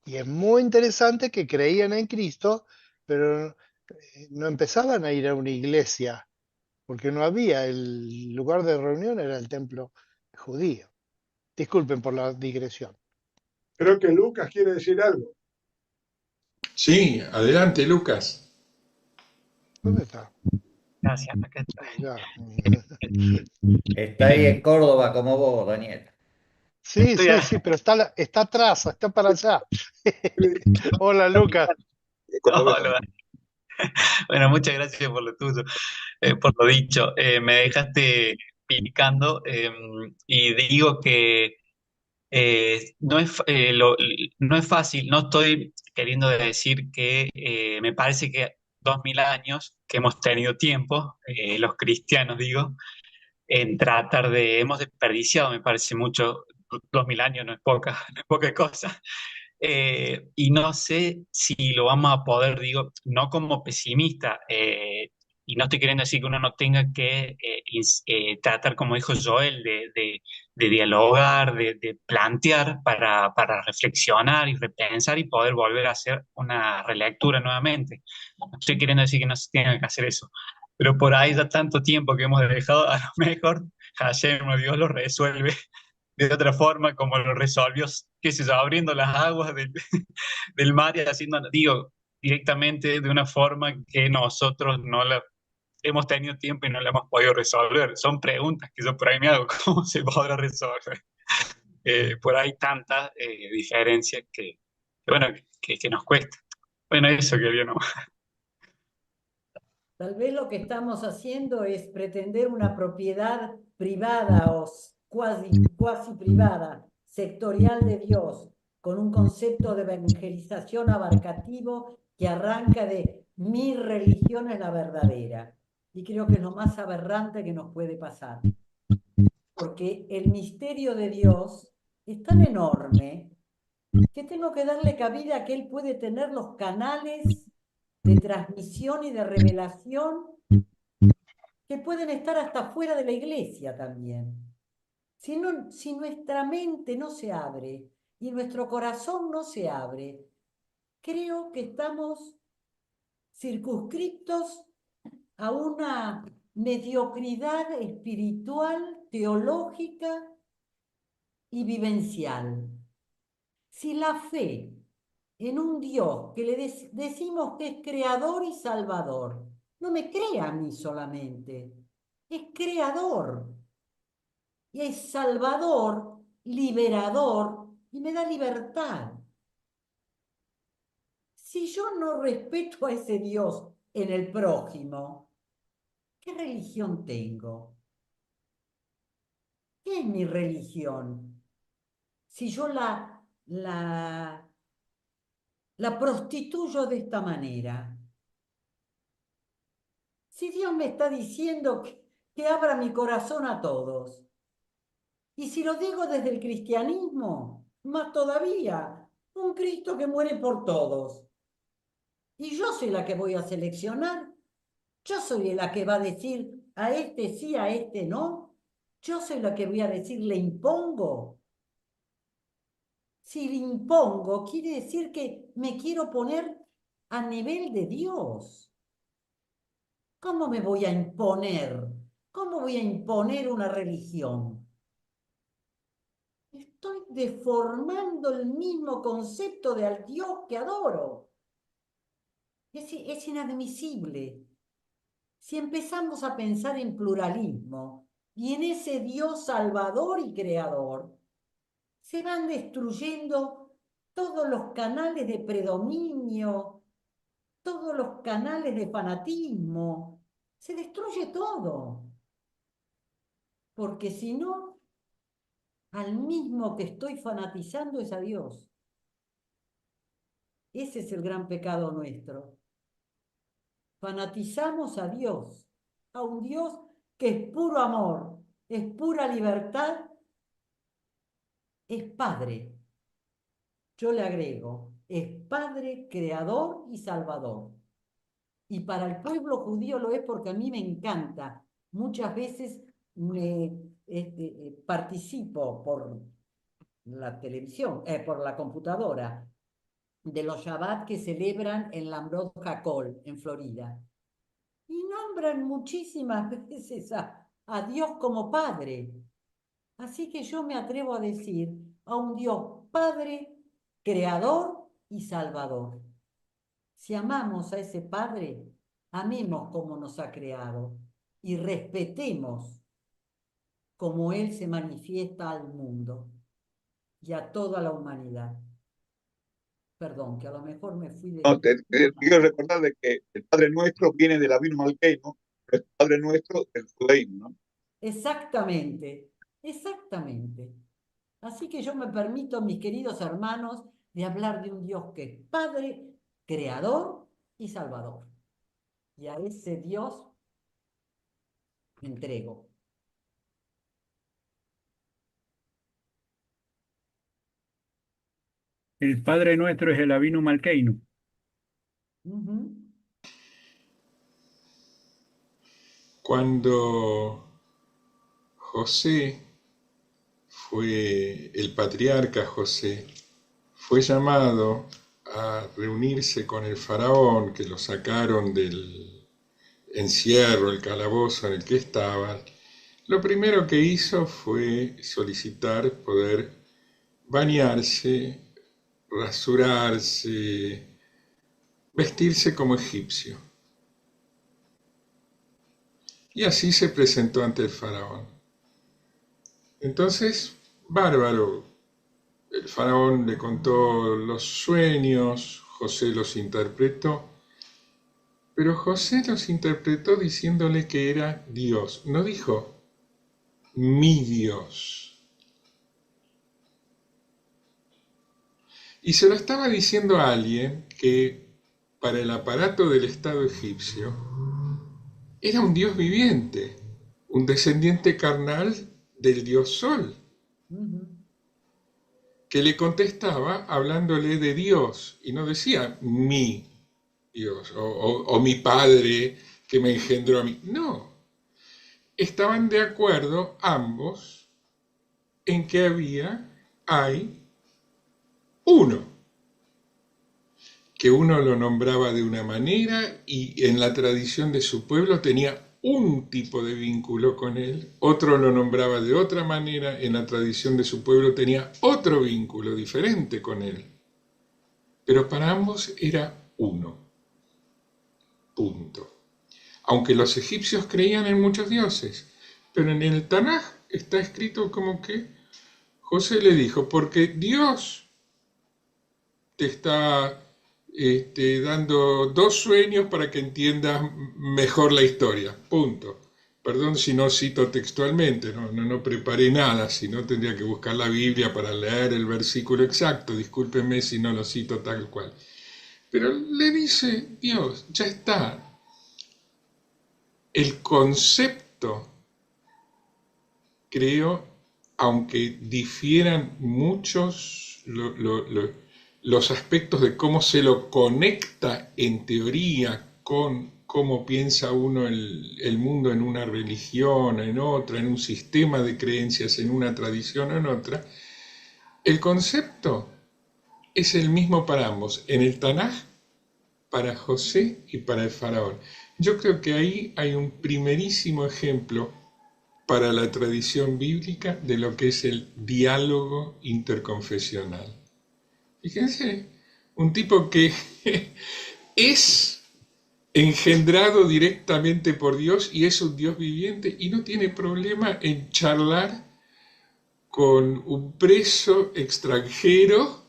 Y es muy interesante que creían en Cristo, pero no empezaban a ir a una iglesia, porque no había, el lugar de reunión era el templo judío. Disculpen por la digresión. Creo que Lucas quiere decir algo. Sí, adelante, Lucas. ¿Dónde está? Gracias, acá estoy. Ya. Está ahí en Córdoba como vos, Daniel. Sí, Estoy sí, pero está atrás, está para allá. Hola, Lucas. Hola. Bueno, muchas gracias por lo tuyo, por lo dicho. Me dejaste picando y digo que no es fácil, no estoy queriendo decir que me parece que 2000 años que hemos tenido tiempo, los cristianos digo, en tratar hemos desperdiciado, me parece mucho, 2000 años no es poca, no es poca cosa. Y no sé si lo vamos a poder, digo, no como pesimista, y no estoy queriendo decir que uno no tenga que tratar, como dijo Joel, de dialogar, de plantear para reflexionar y repensar y poder volver a hacer una relectura nuevamente. No estoy queriendo decir que no se tenga que hacer eso, pero por ahí ya tanto tiempo que hemos dejado, a lo mejor Hashem o Dios lo resuelve de otra forma como lo resolvió, qué sé yo, abriendo las aguas del mar y haciendo, digo, directamente de una forma que nosotros no la hemos tenido tiempo y no la hemos podido resolver. Son preguntas que yo por ahí me hago, ¿cómo se podrá resolver? Por ahí tantas diferencias bueno, que nos cuesta. Bueno, eso quería nomás. Tal vez lo que estamos haciendo es pretender una propiedad privada o cuasi privada, sectorial de Dios, con un concepto de evangelización abarcativo que arranca de mi religión es la verdadera. Y creo que es lo más aberrante que nos puede pasar. Porque el misterio de Dios es tan enorme que tengo que darle cabida a que Él puede tener los canales de transmisión y de revelación que pueden estar hasta fuera de la iglesia también. Si nuestra mente no se abre y nuestro corazón no se abre, creo que estamos circunscriptos a una mediocridad espiritual, teológica y vivencial. Si la fe en un Dios que le decimos que es creador y salvador, no me crea a mí solamente, es creador y es salvador, liberador y me da libertad. Si yo no respeto a ese Dios en el prójimo, ¿qué religión tengo? ¿Qué es mi religión? Si yo la prostituyo de esta manera. Si Dios me está diciendo que abra mi corazón a todos, y si lo digo desde el cristianismo, más todavía, un Cristo que muere por todos. Y yo soy la que voy a seleccionar, yo soy la que va a decir a este sí, a este no, yo soy la que voy a decir le impongo. Si le impongo, quiere decir que me quiero poner a nivel de Dios. ¿Cómo me voy a imponer? ¿Cómo voy a imponer una religión? Estoy deformando el mismo concepto de al Dios que adoro. Es inadmisible. Si empezamos a pensar en pluralismo y en ese Dios salvador y creador, se van destruyendo todos los canales de predominio, todos los canales de fanatismo. Se destruye todo. Porque si no, al mismo que estoy fanatizando es a Dios. Ese es el gran pecado nuestro. Fanatizamos a Dios, a un Dios que es puro amor, es pura libertad, es Padre. Yo le agrego, es Padre, Creador y Salvador. Y para el pueblo judío lo es porque a mí me encanta. Muchas veces participo por la televisión, por la computadora, de los Shabbat que celebran en Lambrot Jacol, en Florida. Y nombran muchísimas veces a Dios como Padre. Así que yo me atrevo a decir a un Dios Padre, Creador y Salvador. Si amamos a ese Padre, amemos como nos ha creado y respetemos como Él se manifiesta al mundo y a toda la humanidad. Perdón, que a lo mejor me fui de... No, quiero recordar de que el Padre Nuestro viene de la Avinu Malkeinu, el Padre Nuestro del judaísmo, ¿no? Exactamente, exactamente. Así que yo me permito, mis queridos hermanos, de hablar de un Dios que es Padre, Creador y Salvador. Y a ese Dios me entrego. El Padre nuestro es el Avinu Malkeinu. Cuando José el patriarca José, fue llamado a reunirse con el faraón que lo sacaron encierro, el calabozo en el que estaban, lo primero que hizo fue solicitar poder bañarse, rasurarse, vestirse como egipcio. Y así se presentó ante el faraón. Entonces, bárbaro, el faraón le contó los sueños, José los interpretó, pero José los interpretó diciéndole que era Dios. No dijo mi Dios. Y se lo estaba diciendo a alguien que para el aparato del Estado egipcio era un Dios viviente, un descendiente carnal del Dios Sol, que le contestaba hablándole de Dios y no decía mi Dios o mi Padre que me engendró a mí. No, estaban de acuerdo ambos en que hay uno, que uno lo nombraba de una manera y en la tradición de su pueblo tenía un tipo de vínculo con él, otro lo nombraba de otra manera, en la tradición de su pueblo tenía otro vínculo diferente con él, pero para ambos era uno, punto. Aunque los egipcios creían en muchos dioses, pero en el Tanaj está escrito como que José le dijo, porque Dios te está dando dos sueños para que entiendas mejor la historia, punto. Perdón si no cito textualmente, no preparé nada, si no tendría que buscar la Biblia para leer el versículo exacto, discúlpenme si no lo cito tal cual. Pero le dice Dios, ya está. El concepto, creo, aunque difieran muchos los aspectos de cómo se lo conecta en teoría con cómo piensa uno el mundo en una religión, en otra, en un sistema de creencias, en una tradición o en otra, el concepto es el mismo para ambos, en el Tanaj, para José y para el faraón. Yo creo que ahí hay un primerísimo ejemplo para la tradición bíblica de lo que es el diálogo interconfesional. Fíjense, un tipo que es engendrado directamente por Dios y es un Dios viviente y no tiene problema en charlar con un preso extranjero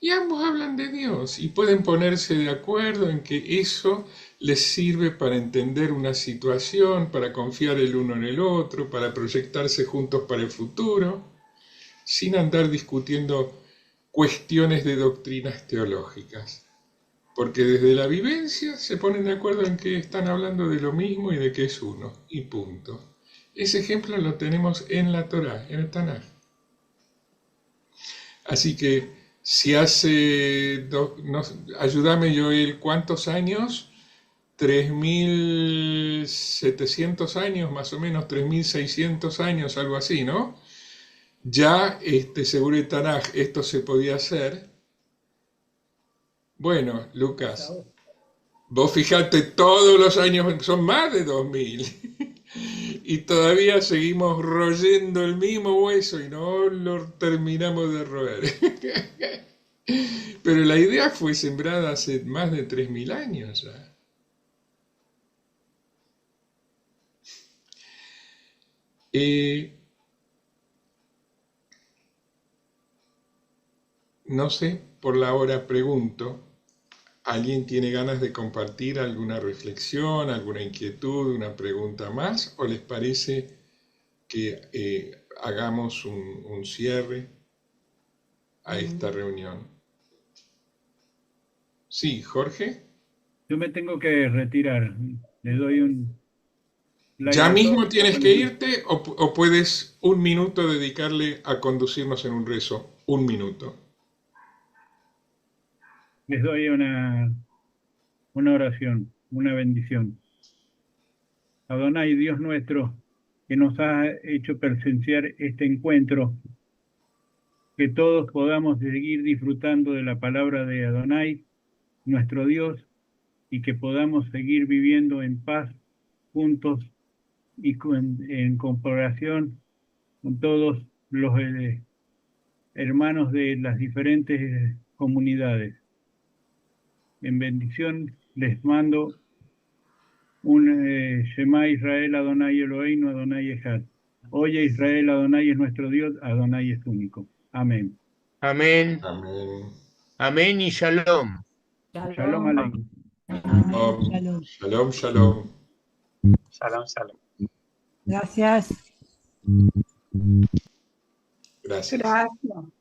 y ambos hablan de Dios y pueden ponerse de acuerdo en que eso les sirve para entender una situación, para confiar el uno en el otro, para proyectarse juntos para el futuro, sin andar discutiendo cuestiones de doctrinas teológicas, porque desde la vivencia se ponen de acuerdo en que están hablando de lo mismo y de que es uno, y punto. Ese ejemplo lo tenemos en la Torá, en el Tanaj. Así que si hace, ayúdame Joel, ¿cuántos años? 3.700 años, más o menos 3.600 años, algo así, ¿no? Ya, según el Tanaj, esto se podía hacer. Bueno, Lucas, vos fijate, todos los años, son más de 2.000, y todavía seguimos royendo el mismo hueso y no lo terminamos de roer. Pero la idea fue sembrada hace más de 3.000 años ya. No sé, por la hora pregunto, ¿alguien tiene ganas de compartir alguna reflexión, alguna inquietud, una pregunta más? ¿O les parece que hagamos un cierre a esta reunión? Sí, Jorge. Yo me tengo que retirar. Le doy un ¿Ya mismo tienes que irte o puedes un minuto dedicarle a conducirnos en un rezo? Un minuto. Les doy una oración, una bendición. Adonai, Dios nuestro, que nos ha hecho presenciar este encuentro, que todos podamos seguir disfrutando de la palabra de Adonai, nuestro Dios, y que podamos seguir viviendo en paz juntos y en comparación con todos los hermanos de las diferentes comunidades. En bendición les mando un Shema Israel, Adonai Eloheinu, Adonai Echad. Oye Israel, Adonai es nuestro Dios, Adonai es único. Amén. Amén. Amén. Amén y shalom. Shalom Aleichem. Shalom. Shalom, shalom. Shalom, shalom. Gracias. Gracias. Gracias.